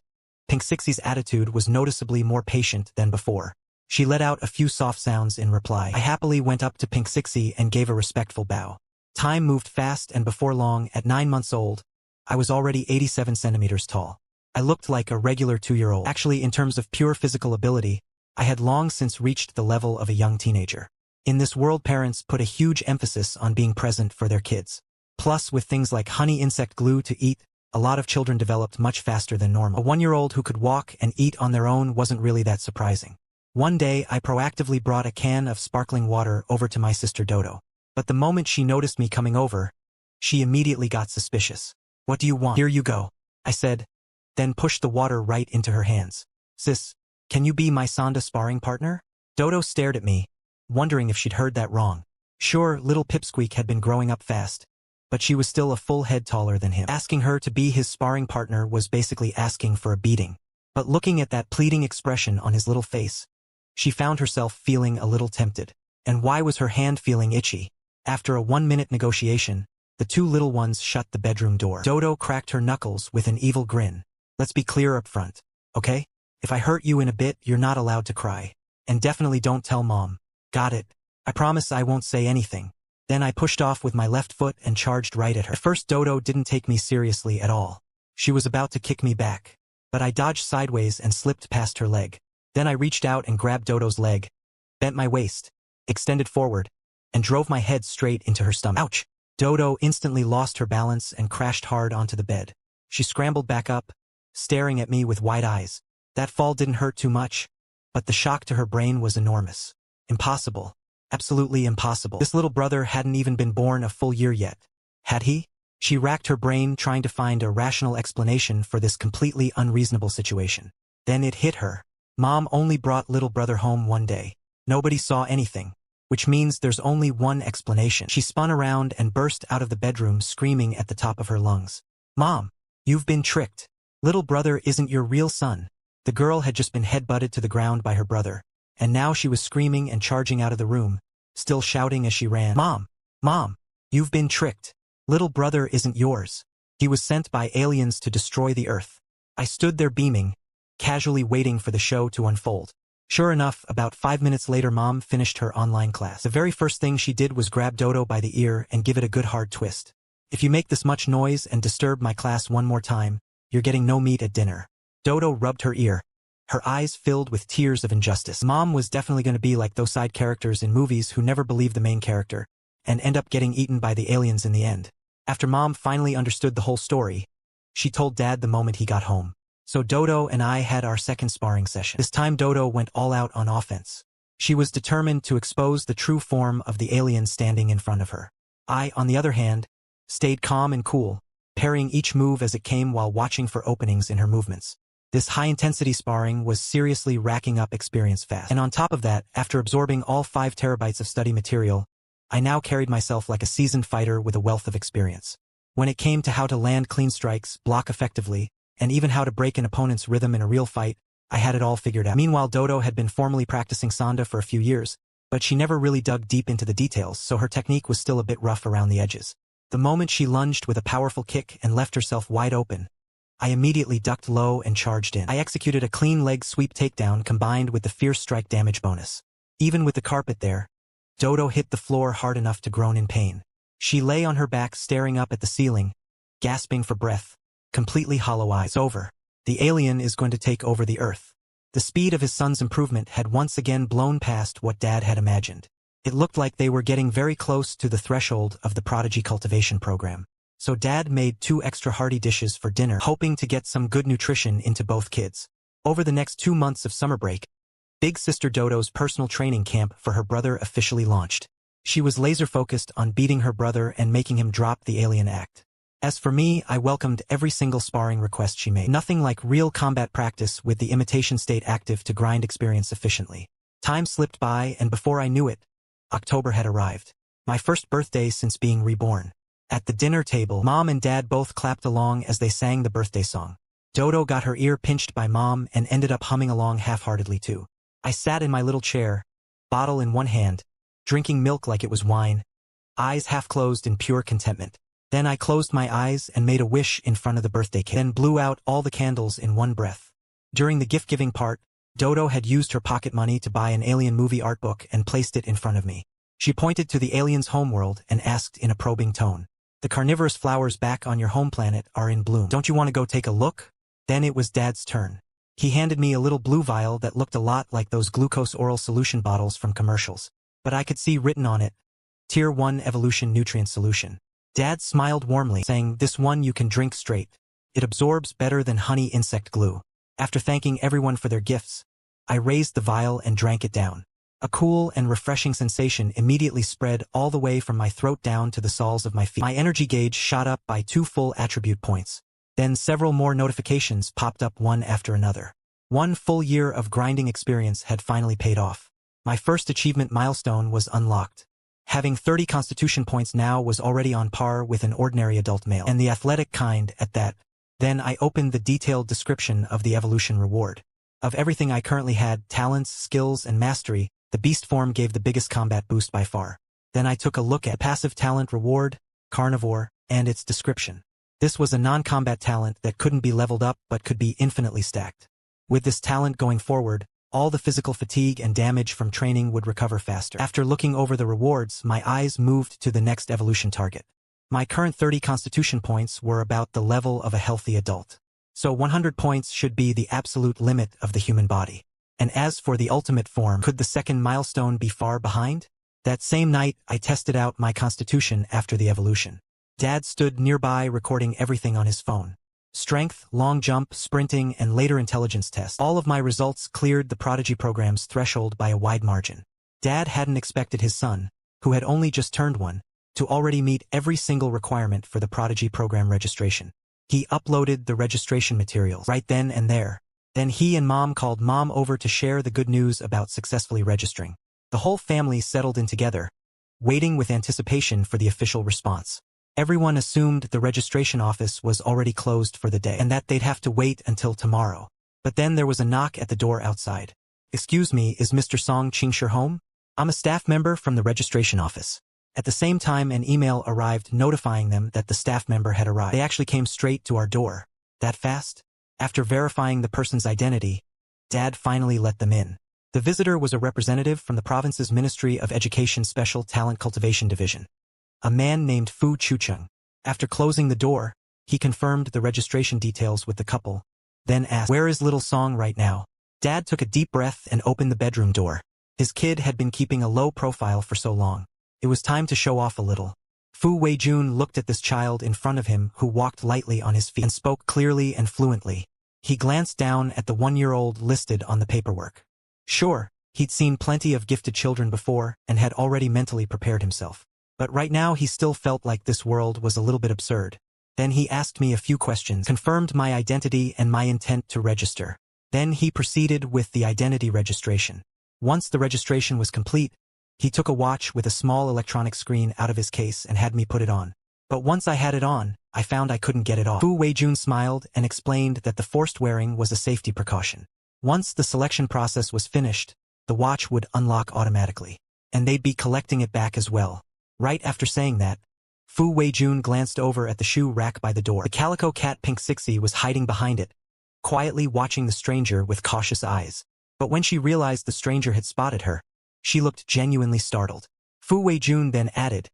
Speaker 1: Pink Sixie's attitude was noticeably more patient than before. She let out a few soft sounds in reply. I happily went up to Pink Sixie and gave a respectful bow. Time moved fast and before long, at 9 months old, I was already 87 centimeters tall. I looked like a regular 2-year-old. Actually, in terms of pure physical ability, I had long since reached the level of a young teenager. In this world, parents put a huge emphasis on being present for their kids. Plus, with things like honey insect glue to eat, a lot of children developed much faster than normal. A 1-year-old who could walk and eat on their own wasn't really that surprising. One day, I proactively brought a can of sparkling water over to my sister Dodo. But the moment she noticed me coming over, she immediately got suspicious. What do you want? Here you go, I said, then pushed the water right into her hands. Sis, can you be my Sanda sparring partner? Dodo stared at me, wondering if she'd heard that wrong. Sure, little Pipsqueak had been growing up fast, but she was still a full head taller than him. Asking her to be his sparring partner was basically asking for a beating. But looking at that pleading expression on his little face, she found herself feeling a little tempted. And why was her hand feeling itchy? After a 1-minute negotiation, the 2 little ones shut the bedroom door. Dodo cracked her knuckles with an evil grin. Let's be clear up front, okay? If I hurt you in a bit, you're not allowed to cry. And definitely don't tell Mom. Got it? I promise I won't say anything. Then I pushed off with my left foot and charged right at her. At first, Dodo didn't take me seriously at all. She was about to kick me back. But I dodged sideways and slipped past her leg. Then I reached out and grabbed Dodo's leg, bent my waist, extended forward, and drove my head straight into her stomach. Ouch! Dodo instantly lost her balance and crashed hard onto the bed. She scrambled back up, staring at me with wide eyes. That fall didn't hurt too much, but the shock to her brain was enormous. Impossible. Absolutely impossible. This little brother hadn't even been born a full year yet. Had he? She racked her brain trying to find a rational explanation for this completely unreasonable situation. Then it hit her. Mom only brought little brother home one day. Nobody saw anything, which means there's only one explanation. She spun around and burst out of the bedroom screaming at the top of her lungs. Mom, you've been tricked. Little brother isn't your real son. The girl had just been headbutted to the ground by her brother, and now she was screaming and charging out of the room, still shouting as she ran. Mom! Mom! You've been tricked. Little brother isn't yours. He was sent by aliens to destroy the Earth. I stood there beaming, casually waiting for the show to unfold. Sure enough, about 5 minutes later Mom finished her online class. The very first thing she did was grab Dodo by the ear and give it a good hard twist. If you make this much noise and disturb my class one more time, you're getting no meat at dinner. Dodo rubbed her ear, her eyes filled with tears of injustice. Mom was definitely going to be like those side characters in movies who never believe the main character, and end up getting eaten by the aliens in the end. After Mom finally understood the whole story, she told Dad the moment he got home. So Dodo and I had our second sparring session. This time Dodo went all out on offense. She was determined to expose the true form of the alien standing in front of her. I, on the other hand, stayed calm and cool, parrying each move as it came while watching for openings in her movements. This high-intensity sparring was seriously racking up experience fast. And on top of that, after absorbing all 5 terabytes of study material, I now carried myself like a seasoned fighter with a wealth of experience. When it came to how to land clean strikes, block effectively, and even how to break an opponent's rhythm in a real fight, I had it all figured out. Meanwhile, Dodo had been formally practicing Sanda for a few years, but she never really dug deep into the details, so her technique was still a bit rough around the edges. The moment she lunged with a powerful kick and left herself wide open, I immediately ducked low and charged in. I executed a clean leg sweep takedown combined with the fierce strike damage bonus. Even with the carpet there, Dodo hit the floor hard enough to groan in pain. She lay on her back staring up at the ceiling, gasping for breath, completely hollow eyes. Over. The alien is going to take over the Earth. The speed of his son's improvement had once again blown past what Dad had imagined. It looked like they were getting very close to the threshold of the prodigy cultivation program. So Dad made 2 extra hearty dishes for dinner, hoping to get some good nutrition into both kids. Over the next 2 months of summer break, Big Sister Dodo's personal training camp for her brother officially launched. She was laser-focused on beating her brother and making him drop the alien act. As for me, I welcomed every single sparring request she made. Nothing like real combat practice with the imitation state active to grind experience efficiently. Time slipped by, and before I knew it, October had arrived. My first birthday since being reborn. At the dinner table, Mom and Dad both clapped along as they sang the birthday song. Dodo got her ear pinched by Mom and ended up humming along half-heartedly too. I sat in my little chair, bottle in one hand, drinking milk like it was wine, eyes half-closed in pure contentment. Then I closed my eyes and made a wish in front of the birthday cake, then blew out all the candles in one breath. During the gift-giving part, Dodo had used her pocket money to buy an alien movie art book and placed it in front of me. She pointed to the alien's homeworld and asked in a probing tone, "The carnivorous flowers back on your home planet are in bloom. Don't you want to go take a look?" Then it was Dad's turn. He handed me a little blue vial that looked a lot like those glucose oral solution bottles from commercials. But I could see written on it, Tier 1 Evolution Nutrient Solution. Dad smiled warmly, saying, "This one you can drink straight. It absorbs better than honey insect glue." After thanking everyone for their gifts, I raised the vial and drank it down. A cool and refreshing sensation immediately spread all the way from my throat down to the soles of my feet. My energy gauge shot up by 2 full attribute points. Then several more notifications popped up one after another. 1 full year of grinding experience had finally paid off. My first achievement milestone was unlocked. Having 30 constitution points now was already on par with an ordinary adult male, and the athletic kind at that. Then I opened the detailed description of the evolution reward. Of everything I currently had, talents, skills, and mastery, the beast form gave the biggest combat boost by far. Then I took a look at passive talent reward, carnivore, and its description. This was a non-combat talent that couldn't be leveled up but could be infinitely stacked. With this talent going forward, all the physical fatigue and damage from training would recover faster. After looking over the rewards, my eyes moved to the next evolution target. My current 30 constitution points were about the level of a healthy adult. So 100 points should be the absolute limit of the human body. And as for the ultimate form, could the second milestone be far behind? That same night, I tested out my constitution after the evolution. Dad stood nearby recording everything on his phone. strength, long jump, sprinting, and later intelligence tests. All of my results cleared the Prodigy program's threshold by a wide margin. Dad hadn't expected his son, who had only just turned 1, to already meet every single requirement for the Prodigy program registration. He uploaded the registration materials right then and there. Then he and Mom called Mom over to share the good news about successfully registering. The whole family settled in together, waiting with anticipation for the official response. Everyone assumed the registration office was already closed for the day and that they'd have to wait until tomorrow. But then there was a knock at the door outside. "Excuse me, is Mr. Song Qingshi home? I'm a staff member from the registration office." At the same time, an email arrived notifying them that the staff member had arrived. They actually came straight to our door. That fast? After verifying the person's identity, Dad finally let them in. The visitor was a representative from the province's Ministry of Education Special Talent Cultivation Division, a man named Fu Chucheng. After closing the door, he confirmed the registration details with the couple, then asked, "Where is little Song right now?" Dad took a deep breath and opened the bedroom door. His kid had been keeping a low profile for so long. It was time to show off a little. Fu Weijun looked at this child in front of him who walked lightly on his feet and spoke clearly and fluently. He glanced down at the 1-year-old listed on the paperwork. Sure, he'd seen plenty of gifted children before and had already mentally prepared himself. But right now he still felt like this world was a little bit absurd. Then he asked me a few questions, confirmed my identity and my intent to register. Then he proceeded with the identity registration. Once the registration was complete, he took a watch with a small electronic screen out of his case and had me put it on. But once I had it on, I found I couldn't get it off. Fu Weijun smiled and explained that the forced wearing was a safety precaution. Once the selection process was finished, the watch would unlock automatically, and they'd be collecting it back as well. Right after saying that, Fu Weijun glanced over at the shoe rack by the door. The calico cat Pink Sixie was hiding behind it, quietly watching the stranger with cautious eyes. But when she realized the stranger had spotted her, she looked genuinely startled. Fu Weijun then added,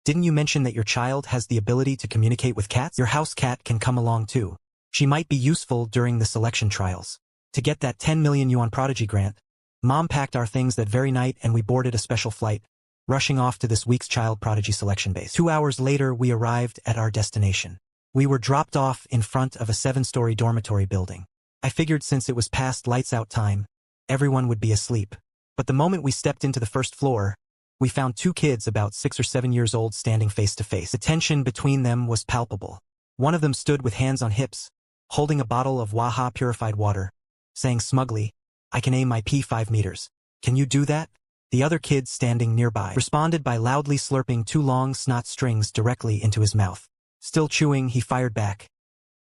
Speaker 1: "Didn't you mention that your child has the ability to communicate with cats? Your house cat can come along too. She might be useful during the selection trials." To get that 10 million yuan Prodigy grant, Mom packed our things that very night and we boarded a special flight, rushing off to this week's child prodigy selection base. 2 hours later, we arrived at our destination. We were dropped off in front of a 7-story dormitory building. I figured since it was past lights out time, everyone would be asleep. But the moment we stepped into the first floor, we found 2 kids about 6 or 7 years old standing face to face. The tension between them was palpable. One of them stood with hands on hips, holding a bottle of Waha purified water, saying smugly, "I can aim my P5 meters. Can you do that?" The other kid standing nearby responded by loudly slurping 2 long snot strings directly into his mouth. Still chewing, he fired back,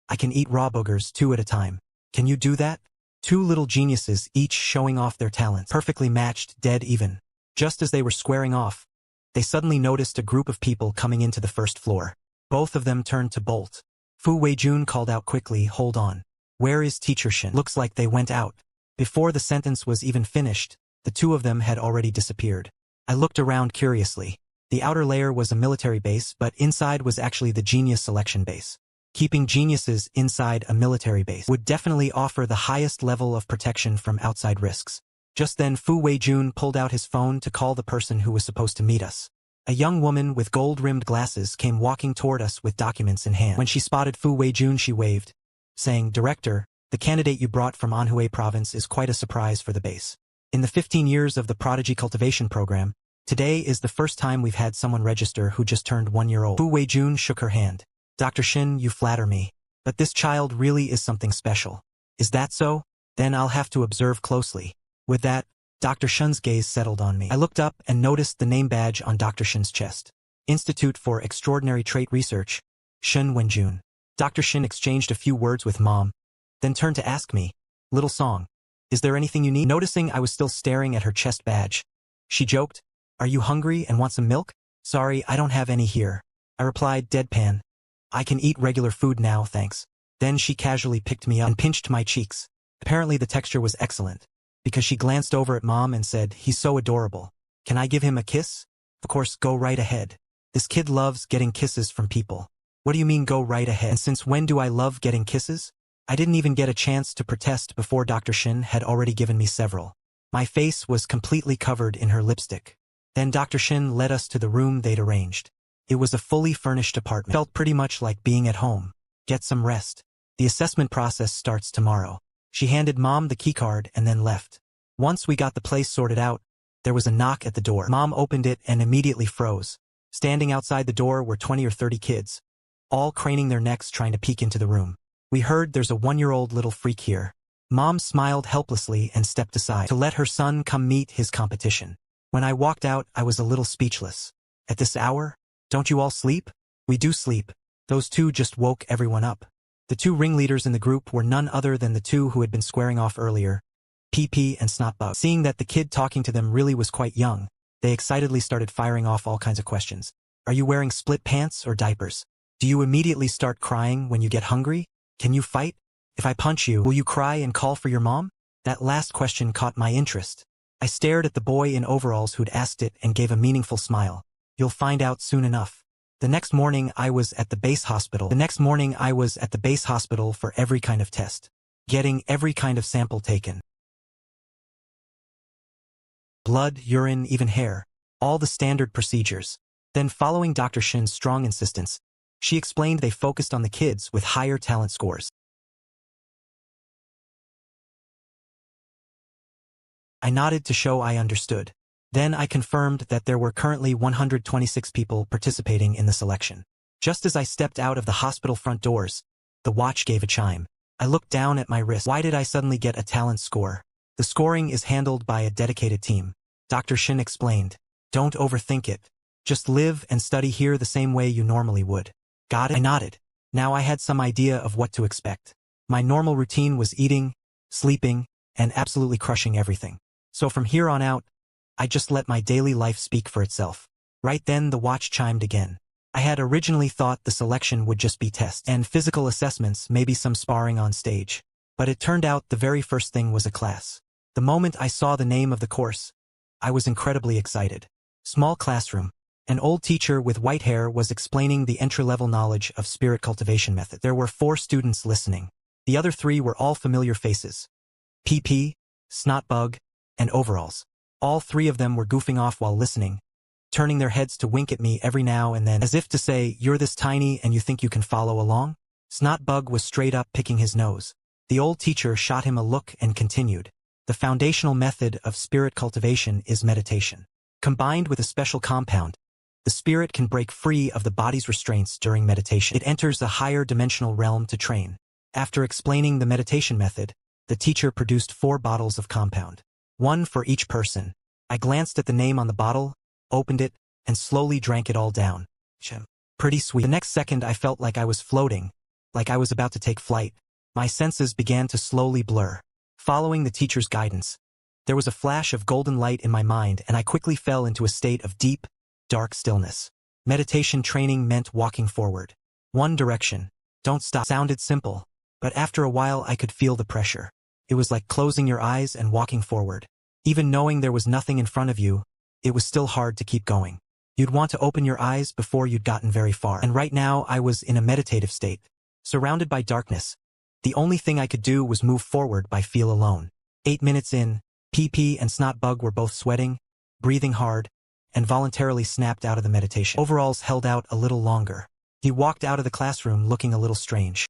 Speaker 1: "I can eat raw boogers 2 at a time. Can you do that?" 2 little geniuses, each showing off their talents, perfectly matched, dead even. Just as they were squaring off, they suddenly noticed a group of people coming into the first floor. Both of them turned to bolt. Fu Weijun called out quickly, "Hold on. Where is Teacher Shin?" Looks like they went out. Before the sentence was even finished, the 2 of them had already disappeared. I looked around curiously. The outer layer was a military base, but inside was actually the genius selection base. Keeping geniuses inside a military base would definitely offer the highest level of protection from outside risks. Just then Fu Weijun pulled out his phone to call the person who was supposed to meet us. A young woman with gold-rimmed glasses came walking toward us with documents in hand. When she spotted Fu Weijun, she waved, saying, "Director, the candidate you brought from Anhui province is quite a surprise for the base. In the 15 years of the Prodigy Cultivation Program, today is the first time we've had someone register who just turned 1 year old." Fu Weijun shook her hand. "Dr. Shin, you flatter me. But this child really is something special. Is that so? Then I'll have to observe closely." With that, Dr. Shin's gaze settled on me. I looked up and noticed the name badge on Dr. Shin's chest. Institute for Extraordinary Trait Research, Shin Wenjun. Dr. Shin exchanged a few words with Mom, then turned to ask me, "Little Song, is there anything you need?" Noticing I was still staring at her chest badge, she joked, "Are you hungry and want some milk?" "Sorry, I don't have any here," I replied deadpan. "I can eat regular food now, thanks." Then she casually picked me up and pinched my cheeks. Apparently the texture was excellent, because she glanced over at Mom and said, "He's so adorable. Can I give him a kiss?" "Of course, go right ahead. This kid loves getting kisses from people." "What do you mean go right ahead? And since when do I love getting kisses?" I didn't even get a chance to protest before Dr. Shin had already given me several. My face was completely covered in her lipstick. Then Dr. Shin led us to the room they'd arranged. It was a fully furnished apartment. Felt pretty much like being at home. "Get some rest. The assessment process starts tomorrow. She handed Mom the keycard and then left. Once we got the place sorted out, there was a knock at the door. Mom opened it and immediately froze. Standing outside the door were 20 or 30 kids, all craning their necks trying to peek into the room. We heard there's a 1-year-old little freak here. Mom smiled helplessly and stepped aside to let her son come meet his competition. When I walked out, I was a little speechless. At this hour? Don't you all sleep? We do sleep. Those two just woke everyone up. The two ringleaders in the group were none other than the two who had been squaring off earlier, PP and Snotbug. Seeing that the kid talking to them really was quite young, they excitedly started firing off all kinds of questions. Are you wearing split pants or diapers? Do you immediately start crying when you get hungry? Can you fight? If I punch you, will you cry and call for your mom? That last question caught my interest. I stared at the boy in overalls who'd asked it and gave a meaningful smile. You'll find out soon enough. The next morning I was at the base hospital. For every kind of test. Getting every kind of sample taken. Blood, urine, even hair. All the standard procedures. Then following Dr. Shin's strong insistence, she explained they focused on the kids with higher talent scores. I nodded to show I understood. Then I confirmed that there were currently 126 people participating in the selection. Just as I stepped out of the hospital front doors, the watch gave a chime. I looked down at my wrist. Why did I suddenly get a talent score? The scoring is handled by a dedicated team. Dr. Shin explained. Don't overthink it. Just live and study here the same way you normally would. Got it? I nodded. Now I had some idea of what to expect. My normal routine was eating, sleeping, and absolutely crushing everything. So from here on out, I just let my daily life speak for itself. Right then the watch chimed again. I had originally thought the selection would just be tests and physical assessments, maybe some sparring on stage. But it turned out the very first thing was a class. The moment I saw the name of the course, I was incredibly excited. Small classroom. An old teacher with white hair was explaining the entry-level knowledge of spirit cultivation method. There were 4 students listening. The other 3 were all familiar faces. PP, Snotbug, and Overalls. All 3 of them were goofing off while listening, turning their heads to wink at me every now and then as if to say, you're this tiny and you think you can follow along? Snotbug was straight up picking his nose. The old teacher shot him a look and continued. The foundational method of spirit cultivation is meditation. Combined with a special compound, the spirit can break free of the body's restraints during meditation. It enters a higher dimensional realm to train. After explaining the meditation method, the teacher produced 4 bottles of compound. 1 for each person. I glanced at the name on the bottle, opened it, and slowly drank it all down. Pretty sweet. The next second I felt like I was floating, like I was about to take flight. My senses began to slowly blur. Following the teacher's guidance, there was a flash of golden light in my mind and I quickly fell into a state of deep, dark stillness. Meditation training meant walking forward. One direction. Don't stop. Sounded simple, but after a while I could feel the pressure. It was like closing your eyes and walking forward. Even knowing there was nothing in front of you, it was still hard to keep going. You'd want to open your eyes before you'd gotten very far. And right now I was in a meditative state, surrounded by darkness. The only thing I could do was move forward by feel alone. 8 minutes in, PP and Snotbug were both sweating, breathing hard, and voluntarily snapped out of the meditation. Overalls held out a little longer. He walked out of the classroom looking a little strange.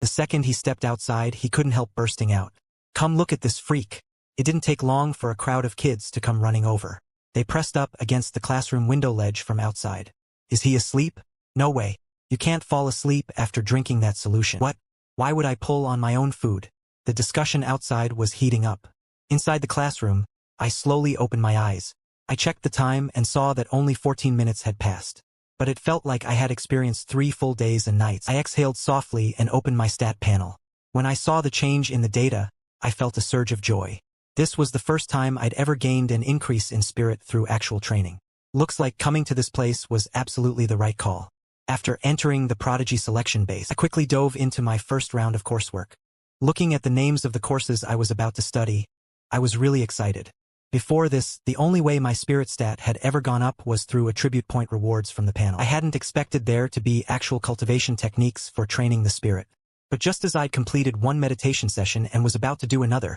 Speaker 1: The second he stepped outside, he couldn't help bursting out. Come look at this freak. It didn't take long for a crowd of kids to come running over. They pressed up against the classroom window ledge from outside. Is he asleep? No way. You can't fall asleep after drinking that solution. What? Why would I pull on my own food? The discussion outside was heating up. Inside the classroom, I slowly opened my eyes. I checked the time and saw that only 14 minutes had passed. But it felt like I had experienced 3 full days and nights. I exhaled softly and opened my stat panel. When I saw the change in the data, I felt a surge of joy. This was the first time I'd ever gained an increase in spirit through actual training. Looks like coming to this place was absolutely the right call. After entering the Prodigy selection base, I quickly dove into my first round of coursework. Looking at the names of the courses I was about to study, I was really excited. Before this, the only way my spirit stat had ever gone up was through attribute point rewards from the panel. I hadn't expected there to be actual cultivation techniques for training the spirit. But just as I'd completed one meditation session and was about to do another,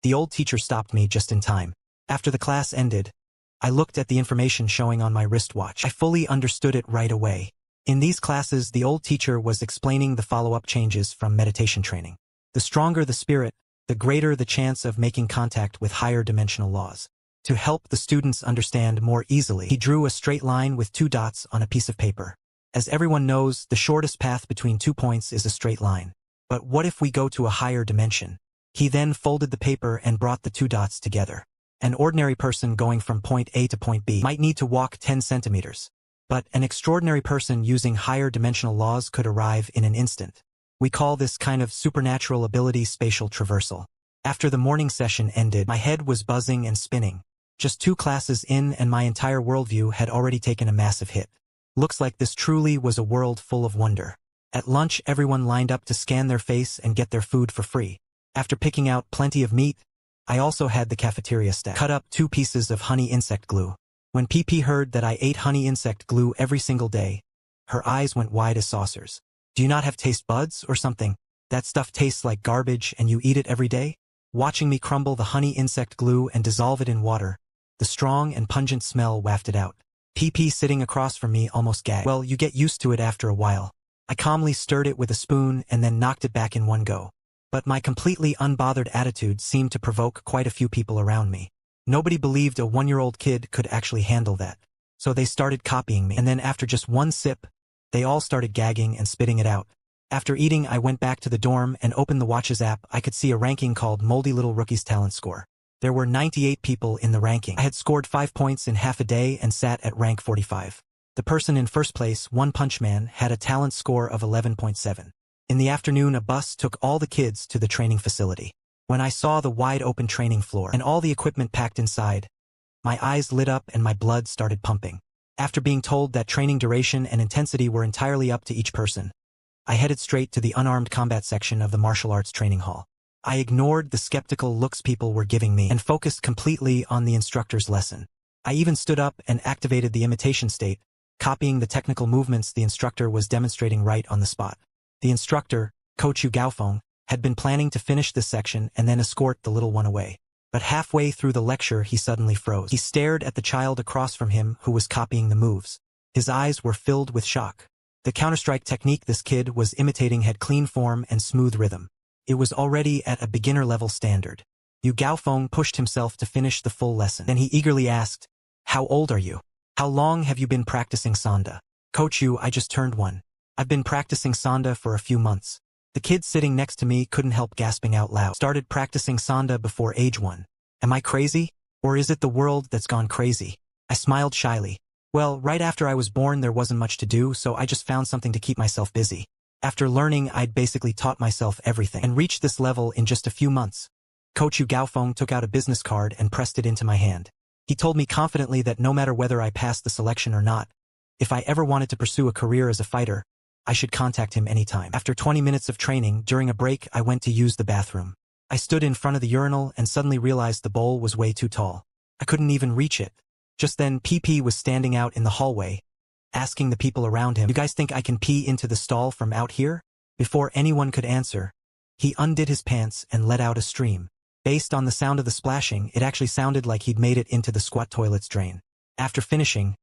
Speaker 1: the old teacher stopped me just in time. After the class ended, I looked at the information showing on my wristwatch. I fully understood it right away. In these classes, the old teacher was explaining the follow-up changes from meditation training. The stronger the spirit, the greater the chance of making contact with higher dimensional laws. To help the students understand more easily, he drew a straight line with 2 dots on a piece of paper. As everyone knows, the shortest path between 2 points is a straight line. But what if we go to a higher dimension? He then folded the paper and brought the 2 dots together. An ordinary person going from point A to point B might need to walk 10 centimeters. But an extraordinary person using higher dimensional laws could arrive in an instant. We call this kind of supernatural ability spatial traversal. After the morning session ended, my head was buzzing and spinning. Just 2 classes in and my entire worldview had already taken a massive hit. Looks like this truly was a world full of wonder. At lunch, everyone lined up to scan their face and get their food for free. After picking out plenty of meat, I also had the cafeteria stack. Cut up 2 pieces of honey insect glue. When PP heard that I ate honey insect glue every single day, her eyes went wide as saucers. Do you not have taste buds or something? That stuff tastes like garbage and you eat it every day? Watching me crumble the honey insect glue and dissolve it in water, the strong and pungent smell wafted out. PP sitting across from me almost gagged. Well, you get used to it after a while. I calmly stirred it with a spoon and then knocked it back in one go. But my completely unbothered attitude seemed to provoke quite a few people around me. Nobody believed a 1-year-old kid could actually handle that. So they started copying me. And then after just 1 sip, they all started gagging and spitting it out. After eating, I went back to the dorm and opened the Watches app. I could see a ranking called Moldy Little Rookie's Talent Score. There were 98 people in the ranking. I had scored 5 points in half a day and sat at rank 45. The person in first place, One Punch Man, had a talent score of 11.7. In the afternoon, a bus took all the kids to the training facility. When I saw the wide-open training floor and all the equipment packed inside, my eyes lit up and my blood started pumping. After being told that training duration and intensity were entirely up to each person, I headed straight to the unarmed combat section of the martial arts training hall. I ignored the skeptical looks people were giving me and focused completely on the instructor's lesson. I even stood up and activated the imitation state, copying the technical movements the instructor was demonstrating right on the spot. The instructor, Coach Yu Gaofeng, had been planning to finish this section and then escort the little one away. But halfway through the lecture, he suddenly froze. He stared at the child across from him who was copying the moves. His eyes were filled with shock. The counterstrike technique this kid was imitating had clean form and smooth rhythm. It was already at a beginner-level standard. Yu Gaofeng pushed himself to finish the full lesson. Then he eagerly asked, "How old are you? How long have you been practicing Sanda?" "Coach Yu, I just turned 1. I've been practicing Sanda for a few months." The kid sitting next to me couldn't help gasping out loud. "Started practicing Sanda before age 1. Am I crazy? Or is it the world that's gone crazy?" I smiled shyly. "Well, right after I was born there wasn't much to do, so I just found something to keep myself busy. After learning, I'd basically taught myself everything and reached this level in just a few months." Coach Yu Gaofeng took out a business card and pressed it into my hand. He told me confidently that no matter whether I passed the selection or not, if I ever wanted to pursue a career as a fighter, I should contact him anytime. After 20 minutes of training, during a break, I went to use the bathroom. I stood in front of the urinal and suddenly realized the bowl was way too tall. I couldn't even reach it. Just then, PP was standing out in the hallway, asking the people around him, "You guys think I can pee into the stall from out here?" Before anyone could answer, he undid his pants and let out a stream. Based on the sound of the splashing, it actually sounded like he'd made it into the squat toilet's drain. After finishing,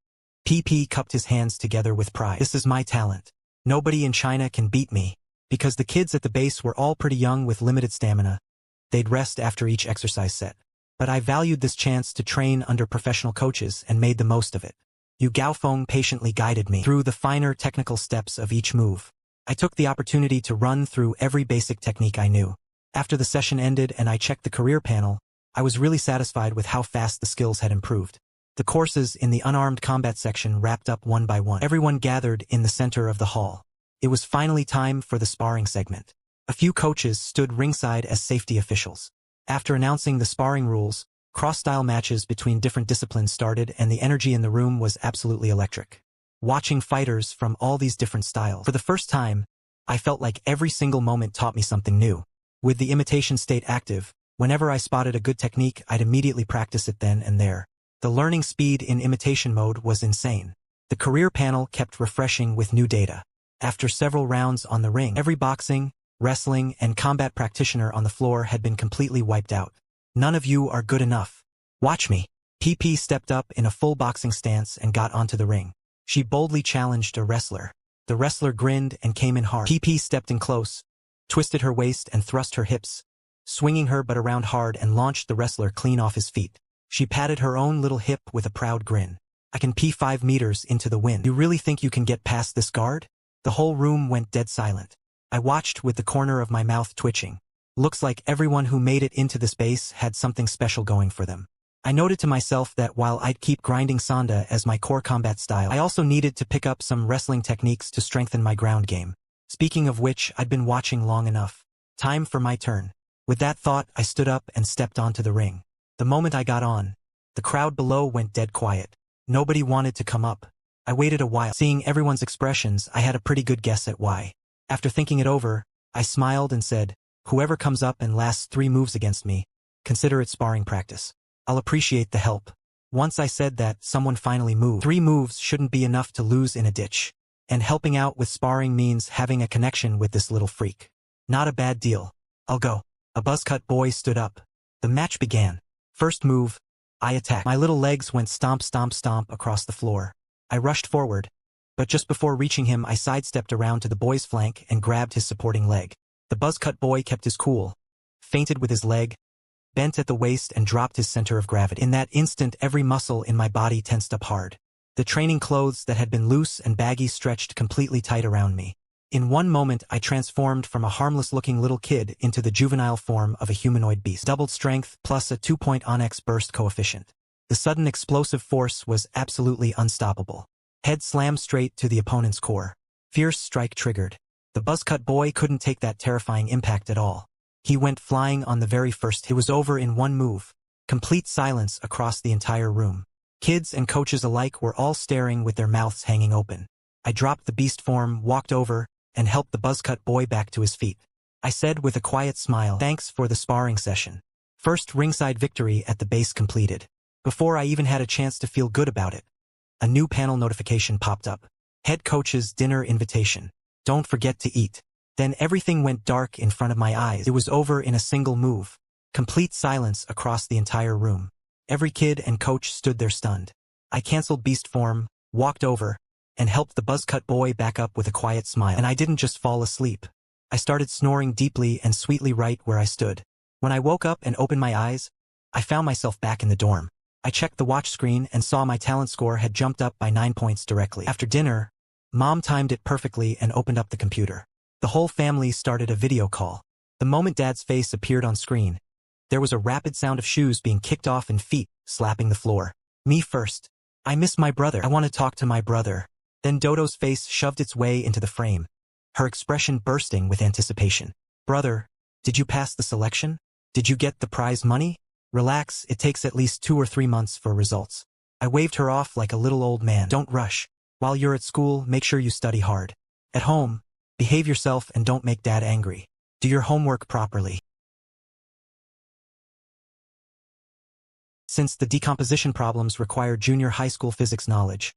Speaker 1: PP cupped his hands together with pride. "This is my talent. Nobody in China can beat me." Because the kids at the base were all pretty young with limited stamina, they'd rest after each exercise set. But I valued this chance to train under professional coaches and made the most of it. Yu Gaofeng patiently guided me through the finer technical steps of each move. I took the opportunity to run through every basic technique I knew. After the session ended and I checked the career panel, I was really satisfied with how fast the skills had improved. The courses in the unarmed combat section wrapped up one by one. Everyone gathered in the center of the hall. It was finally time for the sparring segment. A few coaches stood ringside as safety officials. After announcing the sparring rules, cross-style matches between different disciplines started and the energy in the room was absolutely electric. Watching fighters from all these different styles, for the first time, I felt like every single moment taught me something new. With the imitation state active, whenever I spotted a good technique, I'd immediately practice it then and there. The learning speed in imitation mode was insane. The career panel kept refreshing with new data. After several rounds on the ring, every boxing, wrestling, and combat practitioner on the floor had been completely wiped out. "None of you are good enough. Watch me." PP stepped up in a full boxing stance and got onto the ring. She boldly challenged a wrestler. The wrestler grinned and came in hard. PP stepped in close, twisted her waist and thrust her hips, swinging her butt around hard and launched the wrestler clean off his feet. She patted her own little hip with a proud grin. I can pee 5 meters into the wind. You really think you can get past this guard? The whole room went dead silent. I watched with the corner of my mouth twitching. Looks like everyone who made it into this base had something special going for them. I noted to myself that while I'd keep grinding Sanda as my core combat style, I also needed to pick up some wrestling techniques to strengthen my ground game. Speaking of which, I'd been watching long enough. Time for my turn. With that thought, I stood up and stepped onto the ring. The moment I got on, the crowd below went dead quiet. Nobody wanted to come up. I waited a while. Seeing everyone's expressions, I had a pretty good guess at why. After thinking it over, I smiled and said, "Whoever comes up and lasts 3 moves against me, consider it sparring practice. I'll appreciate the help." Once I said that, someone finally moved. 3 moves shouldn't be enough to lose in a ditch. And helping out with sparring means having a connection with this little freak. Not a bad deal. I'll go. A buzzcut boy stood up. The match began. First move, I attacked. My little legs went stomp stomp stomp across the floor. I rushed forward, but just before reaching him I sidestepped around to the boy's flank and grabbed his supporting leg. The buzzcut boy kept his cool, feinted with his leg, bent at the waist and dropped his center of gravity. In that instant every muscle in my body tensed up hard. The training clothes that had been loose and baggy stretched completely tight around me. In one moment I transformed from a harmless-looking little kid into the juvenile form of a humanoid beast. Doubled strength plus a 2-point Onyx burst coefficient. The sudden explosive force was absolutely unstoppable. Head slammed straight to the opponent's core. Fierce strike triggered. The buzzcut boy couldn't take that terrifying impact at all. He went flying on the very first. It was over in one move. Complete silence across the entire room. Kids and coaches alike were all staring with their mouths hanging open. I dropped the beast form, walked over, and helped the buzzcut boy back to his feet. I said with a quiet smile, "Thanks for the sparring session." First ringside victory at the base completed. Before I even had a chance to feel good about it, a new panel notification popped up. Head coach's dinner invitation. Don't forget to eat. Then everything went dark in front of my eyes. It was over in a single move. Complete silence across the entire room. Every kid and coach stood there stunned. I canceled beast form, walked over, and helped the buzzcut boy back up with a quiet smile. And I didn't just fall asleep. I started snoring deeply and sweetly right where I stood. When I woke up and opened my eyes, I found myself back in the dorm. I checked the watch screen and saw my talent score had jumped up by 9 points directly. After dinner, Mom timed it perfectly and opened up the computer. The whole family started a video call. The moment Dad's face appeared on screen, there was a rapid sound of shoes being kicked off and feet slapping the floor. Me first. "I miss my brother. I want to talk to my brother." Then Dodo's face shoved its way into the frame, her expression bursting with anticipation. "Brother, did you pass the selection? Did you get the prize money? Relax, it takes at least 2 or 3 months for results." I waved her off like a little old man. "Don't rush. While you're at school, make sure you study hard. At home, behave yourself and don't make Dad angry. Do your homework properly." Since the decomposition problems required junior high school physics knowledge,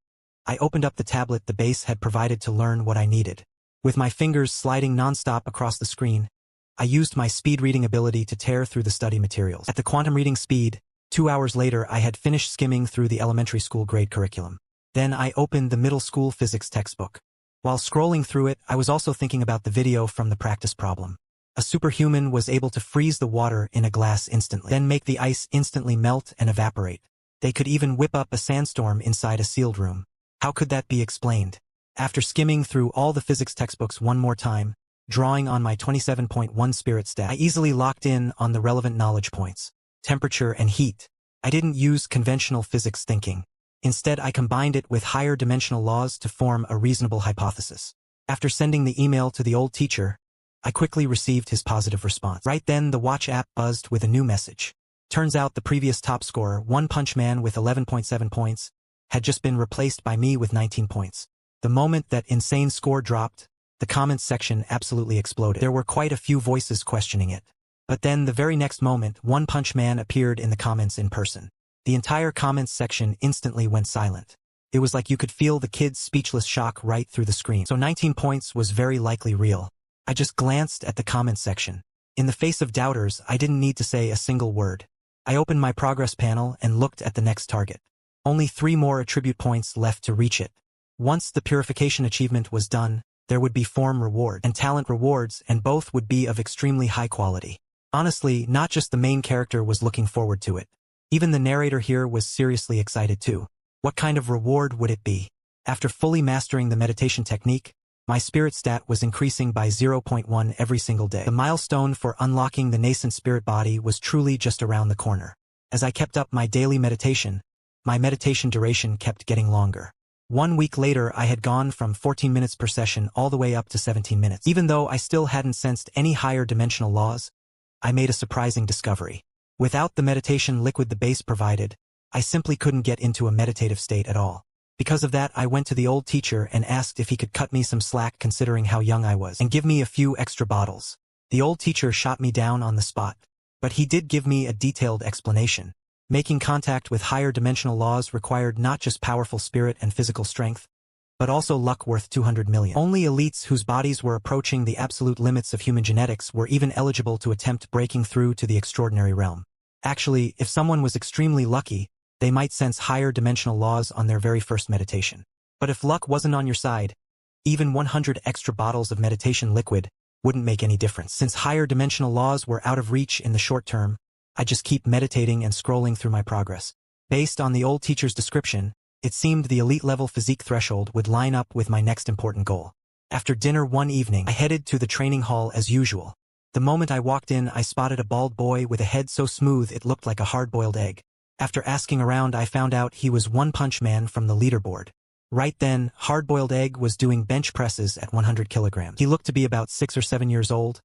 Speaker 1: I opened up the tablet the base had provided to learn what I needed. With my fingers sliding nonstop across the screen, I used my speed reading ability to tear through the study materials. At the quantum reading speed, 2 hours later I had finished skimming through the elementary school grade curriculum. Then I opened the middle school physics textbook. While scrolling through it, I was also thinking about the video from the practice problem. A superhuman was able to freeze the water in a glass instantly, then make the ice instantly melt and evaporate. They could even whip up a sandstorm inside a sealed room. How could that be explained? After skimming through all the physics textbooks one more time, drawing on my 27.1 spirit stat, I easily locked in on the relevant knowledge points. Temperature and heat. I didn't use conventional physics thinking. Instead, I combined it with higher dimensional laws to form a reasonable hypothesis. After sending the email to the old teacher, I quickly received his positive response. Right then, the watch app buzzed with a new message. Turns out the previous top scorer, One Punch Man with 11.7 points, had just been replaced by me with 19 points. The moment that insane score dropped, the comments section absolutely exploded. There were quite a few voices questioning it. But then the very next moment, One Punch Man appeared in the comments in person. The entire comments section instantly went silent. It was like you could feel the kid's speechless shock right through the screen. So 19 points was very likely real. I just glanced at the comments section. In the face of doubters, I didn't need to say a single word. I opened my progress panel and looked at the next target. Only 3 more attribute points left to reach it. Once the purification achievement was done, there would be form reward and talent rewards, and both would be of extremely high quality. Honestly, not just the main character was looking forward to it. Even the narrator here was seriously excited too. What kind of reward would it be? After fully mastering the meditation technique, my spirit stat was increasing by 0.1 every single day. The milestone for unlocking the nascent spirit body was truly just around the corner. As I kept up my daily meditation, my meditation duration kept getting longer. 1 week later, I had gone from 14 minutes per session all the way up to 17 minutes. Even though I still hadn't sensed any higher dimensional laws, I made a surprising discovery. Without the meditation liquid the base provided, I simply couldn't get into a meditative state at all. Because of that, I went to the old teacher and asked if he could cut me some slack considering how young I was and give me a few extra bottles. The old teacher shot me down on the spot, but he did give me a detailed explanation. Making contact with higher dimensional laws required not just powerful spirit and physical strength, but also luck worth 200 million. Only elites whose bodies were approaching the absolute limits of human genetics were even eligible to attempt breaking through to the extraordinary realm. Actually, if someone was extremely lucky, they might sense higher dimensional laws on their very first meditation. But if luck wasn't on your side, even 100 extra bottles of meditation liquid wouldn't make any difference. Since higher dimensional laws were out of reach in the short term, I just keep meditating and scrolling through my progress. Based on the old teacher's description, it seemed the elite-level physique threshold would line up with my next important goal. After dinner one evening, I headed to the training hall as usual. The moment I walked in, I spotted a bald boy with a head so smooth it looked like a hard-boiled egg. After asking around, I found out he was One Punch Man from the leaderboard. Right then, Hard-Boiled Egg was doing bench presses at 100 kilograms. He looked to be about 6 or 7 years old,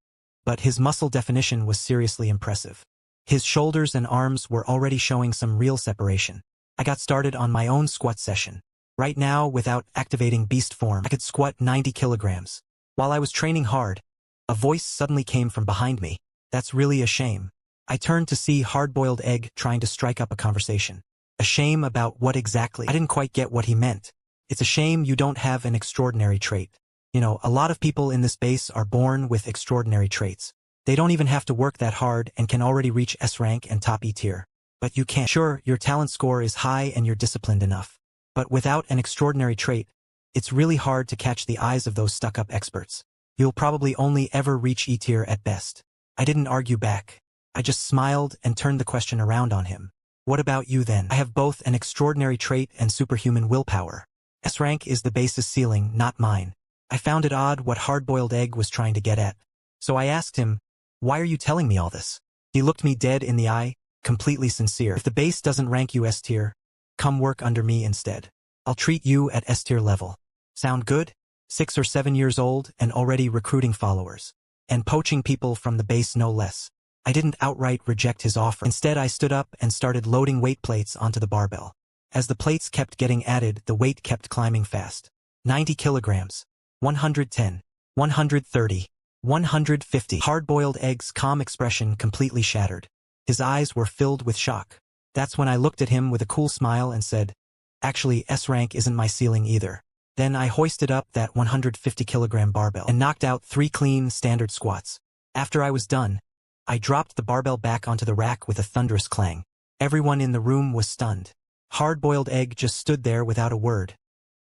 Speaker 1: but his muscle definition was seriously impressive. His shoulders and arms were already showing some real separation. I got started on my own squat session. Right now, without activating beast form, I could squat 90 kilograms. While I was training hard, a voice suddenly came from behind me. That's really a shame. I turned to see Hard-Boiled Egg trying to strike up a conversation. A shame about what exactly? I didn't quite get what he meant. It's a shame you don't have an extraordinary trait. You know, a lot of people in this base are born with extraordinary traits. They don't even have to work that hard and can already reach S rank and top E tier. But you can't. Sure, your talent score is high and you're disciplined enough. But without an extraordinary trait, it's really hard to catch the eyes of those stuck-up experts. You'll probably only ever reach E tier at best. I didn't argue back. I just smiled and turned the question around on him. What about you then? I have both an extraordinary trait and superhuman willpower. S rank is the base's ceiling, not mine. I found it odd what Hard-Boiled Egg was trying to get at. So I asked him, why are you telling me all this? He looked me dead in the eye, completely sincere. If the base doesn't rank you S tier, come work under me instead. I'll treat you at S tier level. Sound good? 6 or 7 years old and already recruiting followers. And poaching people from the base no less. I didn't outright reject his offer. Instead, I stood up and started loading weight plates onto the barbell. As the plates kept getting added, the weight kept climbing fast. 90 kilograms. 110. 130. 150. Hard-Boiled Egg's calm expression completely shattered. His eyes were filled with shock. That's when I looked at him with a cool smile and said, actually, S rank isn't my ceiling either. Then I hoisted up that 150-kilogram barbell and knocked out 3 clean, standard squats. After I was done, I dropped the barbell back onto the rack with a thunderous clang. Everyone in the room was stunned. Hard-Boiled Egg just stood there without a word,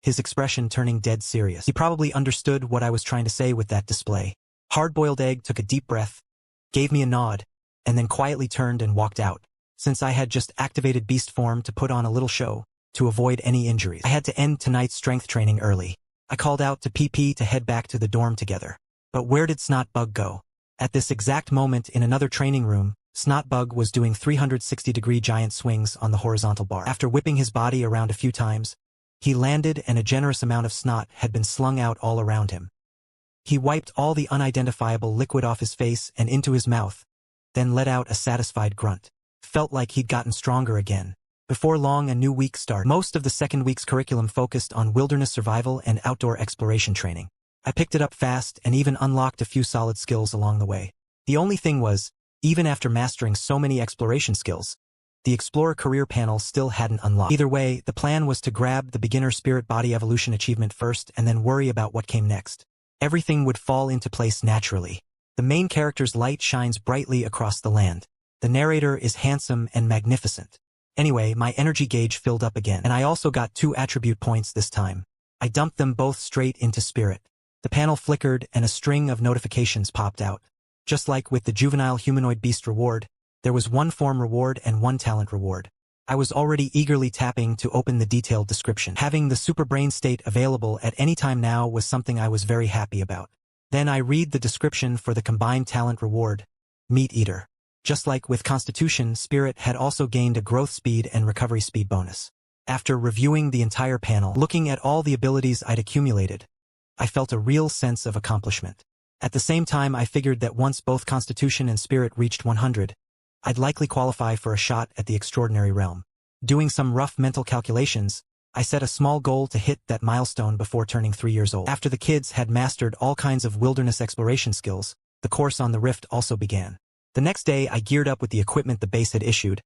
Speaker 1: his expression turning dead serious. He probably understood what I was trying to say with that display. Hard-Boiled Egg took a deep breath, gave me a nod, and then quietly turned and walked out. Since I had just activated beast form to put on a little show, to avoid any injuries, I had to end tonight's strength training early. I called out to PP to head back to the dorm together. But where did Snotbug go? At this exact moment in another training room, Snotbug was doing 360-degree giant swings on the horizontal bar. After whipping his body around a few times, he landed and a generous amount of snot had been slung out all around him. He wiped all the unidentifiable liquid off his face and into his mouth, then let out a satisfied grunt. Felt like he'd gotten stronger again. Before long, a new week started. Most of the second week's curriculum focused on wilderness survival and outdoor exploration training. I picked it up fast and even unlocked a few solid skills along the way. The only thing was, even after mastering so many exploration skills, the Explorer career panel still hadn't unlocked. Either way, the plan was to grab the beginner spirit body evolution achievement first and then worry about what came next. Everything would fall into place naturally. The main character's light shines brightly across the land. The narrator is handsome and magnificent. Anyway, my energy gauge filled up again, and I also got 2 attribute points this time. I dumped them both straight into spirit. The panel flickered and a string of notifications popped out. Just like with the juvenile humanoid beast reward, there was 1 form reward and 1 talent reward. I was already eagerly tapping to open the detailed description. Having the super brain state available at any time now was something I was very happy about. Then I read the description for the combined talent reward, Meat Eater. Just like with Constitution, Spirit had also gained a growth speed and recovery speed bonus. After reviewing the entire panel, looking at all the abilities I'd accumulated, I felt a real sense of accomplishment. At the same time, I figured that once both Constitution and Spirit reached 100, I'd likely qualify for a shot at the extraordinary realm. Doing some rough mental calculations, I set a small goal to hit that milestone before turning 3 years old. After the kids had mastered all kinds of wilderness exploration skills, the course on the rift also began. The next day, I geared up with the equipment the base had issued,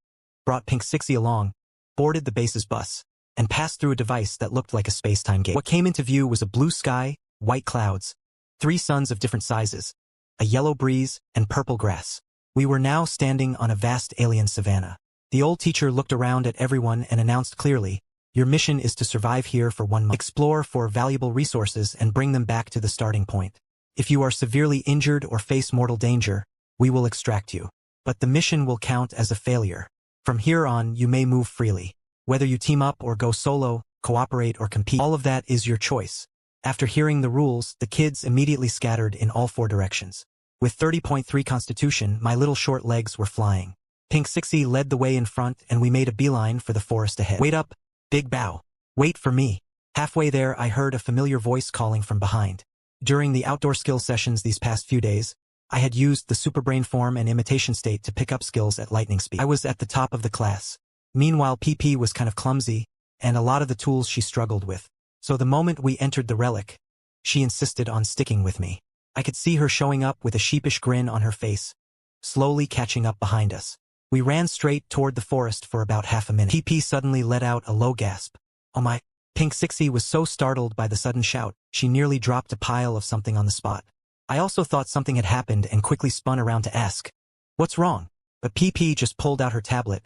Speaker 1: brought Pink Sixie along, boarded the base's bus, and passed through a device that looked like a space-time gate. What came into view was a blue sky, white clouds, 3 suns of different sizes, a yellow breeze, and purple grass. We were now standing on a vast alien savanna. The old teacher looked around at everyone and announced clearly, "Your mission is to survive here for 1 month. Explore for valuable resources and bring them back to the starting point. If you are severely injured or face mortal danger, we will extract you. But the mission will count as a failure. From here on, you may move freely. Whether you team up or go solo, cooperate or compete, all of that is your choice." After hearing the rules, the kids immediately scattered in all 4 directions. With 30.3 Constitution, my little short legs were flying. Pink Sixie led the way in front and we made a beeline for the forest ahead. "Wait up, big bow. Wait for me." Halfway there, I heard a familiar voice calling from behind. During the outdoor skill sessions these past few days, I had used the superbrain form and imitation state to pick up skills at lightning speed. I was at the top of the class. Meanwhile, PP was kind of clumsy, and a lot of the tools she struggled with. So the moment we entered the relic, she insisted on sticking with me. I could see her showing up with a sheepish grin on her face, slowly catching up behind us. We ran straight toward the forest for about half a minute. PP suddenly let out a low gasp. "Oh my." Pink Sixie was so startled by the sudden shout, she nearly dropped a pile of something on the spot. I also thought something had happened and quickly spun around to ask, "What's wrong?" But PP just pulled out her tablet,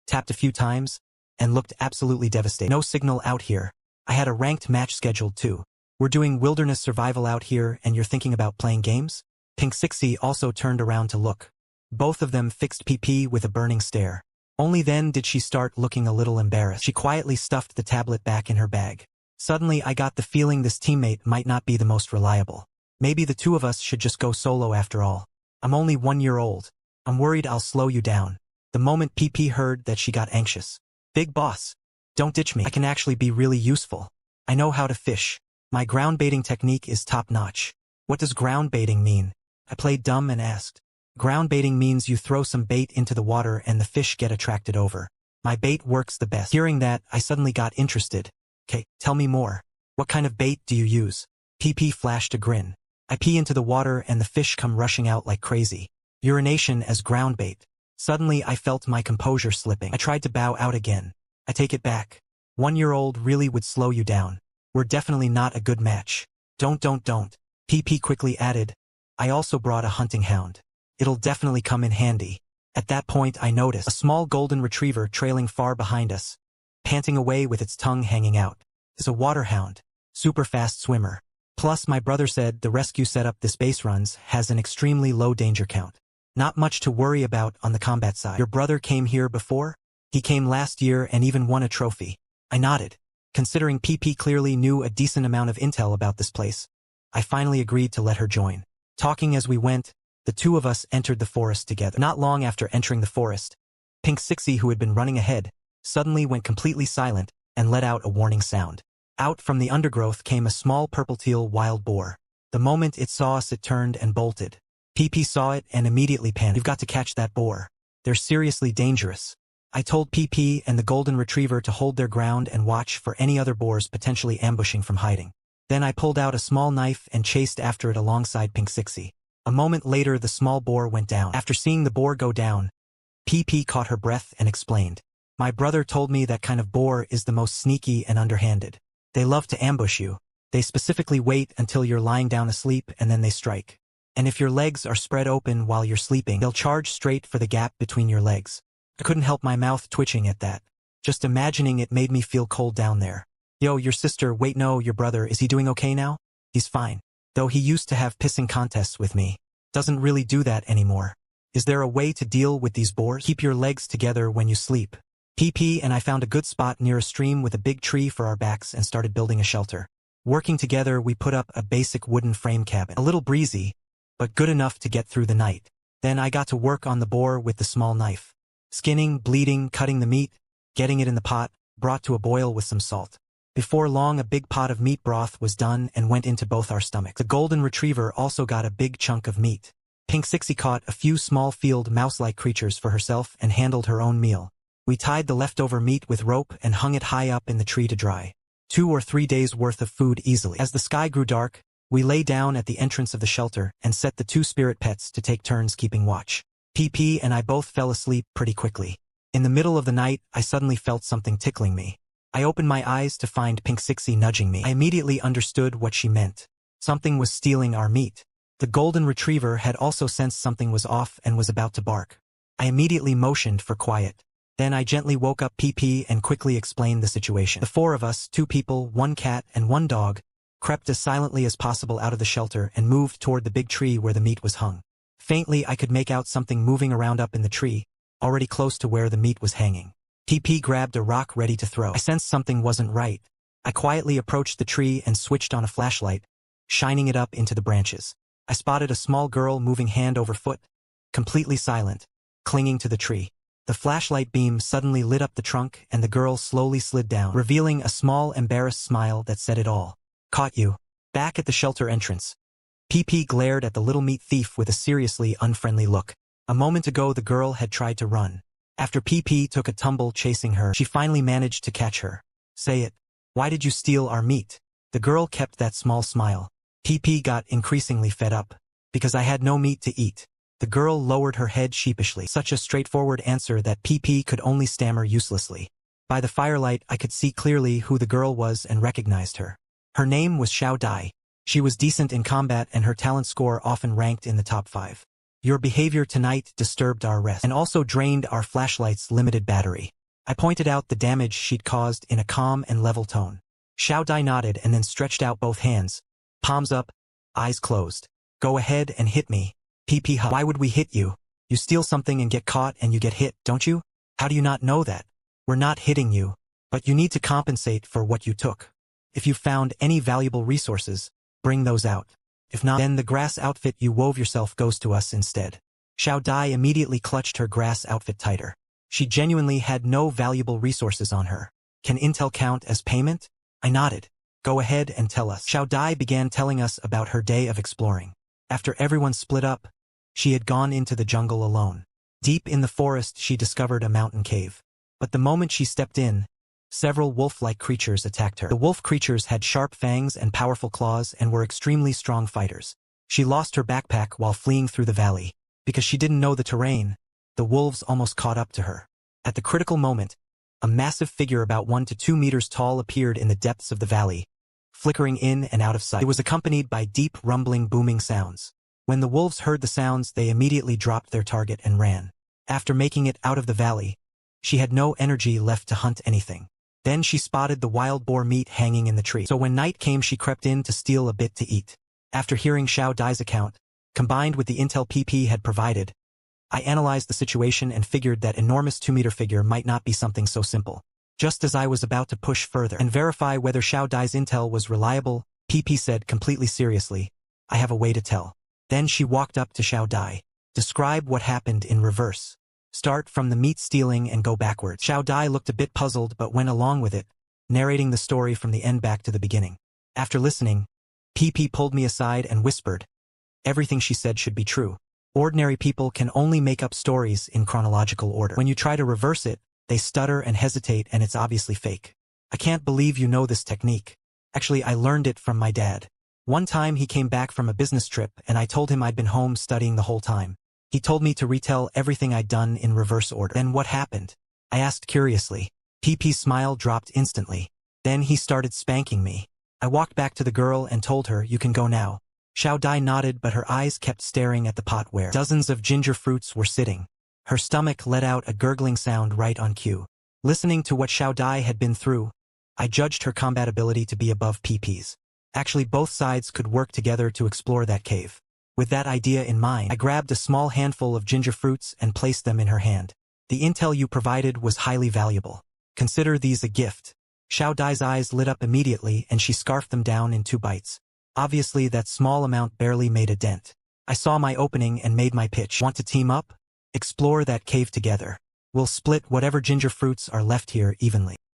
Speaker 1: tapped a few times, and looked absolutely devastated. "No signal out here. I had a ranked match scheduled too. We're doing wilderness survival out here and you're thinking about playing games?" Pink Sixie also turned around to look. Both of them fixed PP with a burning stare. Only then did she start looking a little embarrassed. She quietly stuffed the tablet back in her bag. Suddenly I got the feeling this teammate might not be the most reliable. Maybe the 2 of us should just go solo after all. I'm only 1 year old. I'm worried I'll slow you down. The moment PP heard that, she got anxious. "Big boss, don't ditch me. I can actually be really useful. I know how to fish. My ground baiting technique is top-notch." "What does ground baiting mean?" I played dumb and asked. "Ground baiting means you throw some bait into the water and the fish get attracted over. My bait works the best." Hearing that, I suddenly got interested. "Okay, tell me more. What kind of bait do you use?" PP flashed a grin. "I pee into the water and the fish come rushing out like crazy. Urination as ground bait." Suddenly I felt my composure slipping. I tried to bow out again. "I take it back. 1-year-old really would slow you down. We're definitely not a good match." Don't. PP quickly added, "I also brought a hunting hound. It'll definitely come in handy." At that point I noticed a small golden retriever trailing far behind us, panting away with its tongue hanging out. It's a waterhound. Super fast swimmer. Plus my brother said the rescue setup this base runs has an extremely low danger count. Not much to worry about on the combat side. "Your brother came here before?" "He came last year and even won a trophy." I nodded. Considering PP clearly knew a decent amount of intel about this place, I finally agreed to let her join. Talking as we went, the 2 of us entered the forest together. Not long after entering the forest, Pink Sixie, who had been running ahead, suddenly went completely silent and let out a warning sound. Out from the undergrowth came a small purple-teal wild boar. The moment it saw us, it turned and bolted. PP saw it and immediately panicked. "You've got to catch that boar. They're seriously dangerous." I told PP and the golden retriever to hold their ground and watch for any other boars potentially ambushing from hiding. Then I pulled out a small knife and chased after it alongside Pink Sixie. A moment later, the small boar went down. After seeing the boar go down, PP caught her breath and explained, "My brother told me that kind of boar is the most sneaky and underhanded. They love to ambush you. They specifically wait until you're lying down asleep and then they strike. And if your legs are spread open while you're sleeping, they'll charge straight for the gap between your legs. I couldn't help my mouth twitching at that. Just imagining it made me feel cold down there. Yo, your sister, wait no, your brother, is he doing okay now? He's fine. Though he used to have pissing contests with me. Doesn't really do that anymore. Is there a way to deal with these bores? Keep your legs together when you sleep. PP and I found a good spot near a stream with a big tree for our backs and started building a shelter. Working together, we put up a basic wooden frame cabin. A little breezy, but good enough to get through the night. Then I got to work on the boar with the small knife. Skinning, bleeding, cutting the meat, getting it in the pot, brought to a boil with some salt. Before long, a big pot of meat broth was done and went into both our stomachs. The golden retriever also got a big chunk of meat. Pink Sixie caught a few small field mouse-like creatures for herself and handled her own meal. We tied the leftover meat with rope and hung it high up in the tree to dry. 2 or 3 days worth of food easily. As the sky grew dark, we lay down at the entrance of the shelter and set the 2 spirit pets to take turns keeping watch. PP and I both fell asleep pretty quickly. In the middle of the night, I suddenly felt something tickling me. I opened my eyes to find Pink Sixie nudging me. I immediately understood what she meant. Something was stealing our meat. The golden retriever had also sensed something was off and was about to bark. I immediately motioned for quiet. Then I gently woke up PP and quickly explained the situation. The 4 of us, 2 people, 1 cat, and 1 dog, crept as silently as possible out of the shelter and moved toward the big tree where the meat was hung. Faintly, I could make out something moving around up in the tree, already close to where the meat was hanging. PP grabbed a rock ready to throw. I sensed something wasn't right. I quietly approached the tree and switched on a flashlight, shining it up into the branches. I spotted a small girl moving hand over foot, completely silent, clinging to the tree. The flashlight beam suddenly lit up the trunk and the girl slowly slid down, revealing a small embarrassed smile that said it all. Caught you. Back at the shelter entrance. PP glared at the little meat thief with a seriously unfriendly look. A moment ago the girl had tried to run. After PP took a tumble chasing her, she finally managed to catch her. Say it. Why did you steal our meat? The girl kept that small smile. PP got increasingly fed up. Because I had no meat to eat. The girl lowered her head sheepishly. Such a straightforward answer that PP could only stammer uselessly. By the firelight I could see clearly who the girl was and recognized her. Her name was Xiao Dai. She was decent in combat and her talent score often ranked in the top 5. Your behavior tonight disturbed our rest and also drained our flashlight's limited battery. I pointed out the damage she'd caused in a calm and level tone. Xiao Dai nodded and then stretched out both hands, palms up, eyes closed. Go ahead and hit me. PP. Why would we hit you? You steal something and get caught and you get hit, don't you? How do you not know that? We're not hitting you, but you need to compensate for what you took. If you found any valuable resources, bring those out. If not, then the grass outfit you wove yourself goes to us instead. Xiao Dai immediately clutched her grass outfit tighter. She genuinely had no valuable resources on her. Can intel count as payment? I nodded. Go ahead and tell us. Xiao Dai began telling us about her day of exploring. After everyone split up, she had gone into the jungle alone. Deep in the forest she discovered a mountain cave. But the moment she stepped in, several wolf-like creatures attacked her. The wolf creatures had sharp fangs and powerful claws and were extremely strong fighters. She lost her backpack while fleeing through the valley. Because she didn't know the terrain, the wolves almost caught up to her. At the critical moment, a massive figure about 1 to 2 meters tall appeared in the depths of the valley, flickering in and out of sight. It was accompanied by deep, rumbling, booming sounds. When the wolves heard the sounds, they immediately dropped their target and ran. After making it out of the valley, she had no energy left to hunt anything. Then she spotted the wild boar meat hanging in the tree. So when night came she crept in to steal a bit to eat. After hearing Xiao Dai's account, combined with the intel PP had provided, I analyzed the situation and figured that enormous 2-meter figure might not be something so simple. Just as I was about to push further and verify whether Xiao Dai's intel was reliable, PP said completely seriously, I have a way to tell. Then she walked up to Xiao Dai. Describe what happened in reverse. Start from the meat stealing and go backwards. Xiao Dai looked a bit puzzled but went along with it, narrating the story from the end back to the beginning. After listening, PP pulled me aside and whispered, everything she said should be true. Ordinary people can only make up stories in chronological order. When you try to reverse it, they stutter and hesitate and it's obviously fake. I can't believe you know this technique. Actually, I learned it from my dad. One time he came back from a business trip and I told him I'd been home studying the whole time. He told me to retell everything I'd done in reverse order. Then what happened? I asked curiously. PP's smile dropped instantly. Then he started spanking me. I walked back to the girl and told her, you can go now. Xiao Dai nodded, but her eyes kept staring at the pot where dozens of ginger fruits were sitting. Her stomach let out a gurgling sound right on cue. Listening to what Xiao Dai had been through, I judged her combat ability to be above PP's. Actually, both sides could work together to explore that cave. With that idea in mind, I grabbed a small handful of ginger fruits and placed them in her hand. The intel you provided was highly valuable. Consider these a gift. Xiao Dai's eyes lit up immediately and she scarfed them down in 2 bites. Obviously, that small amount barely made a dent. I saw my opening and made my pitch. Want to team up? Explore that cave together. We'll split whatever ginger fruits are left here evenly.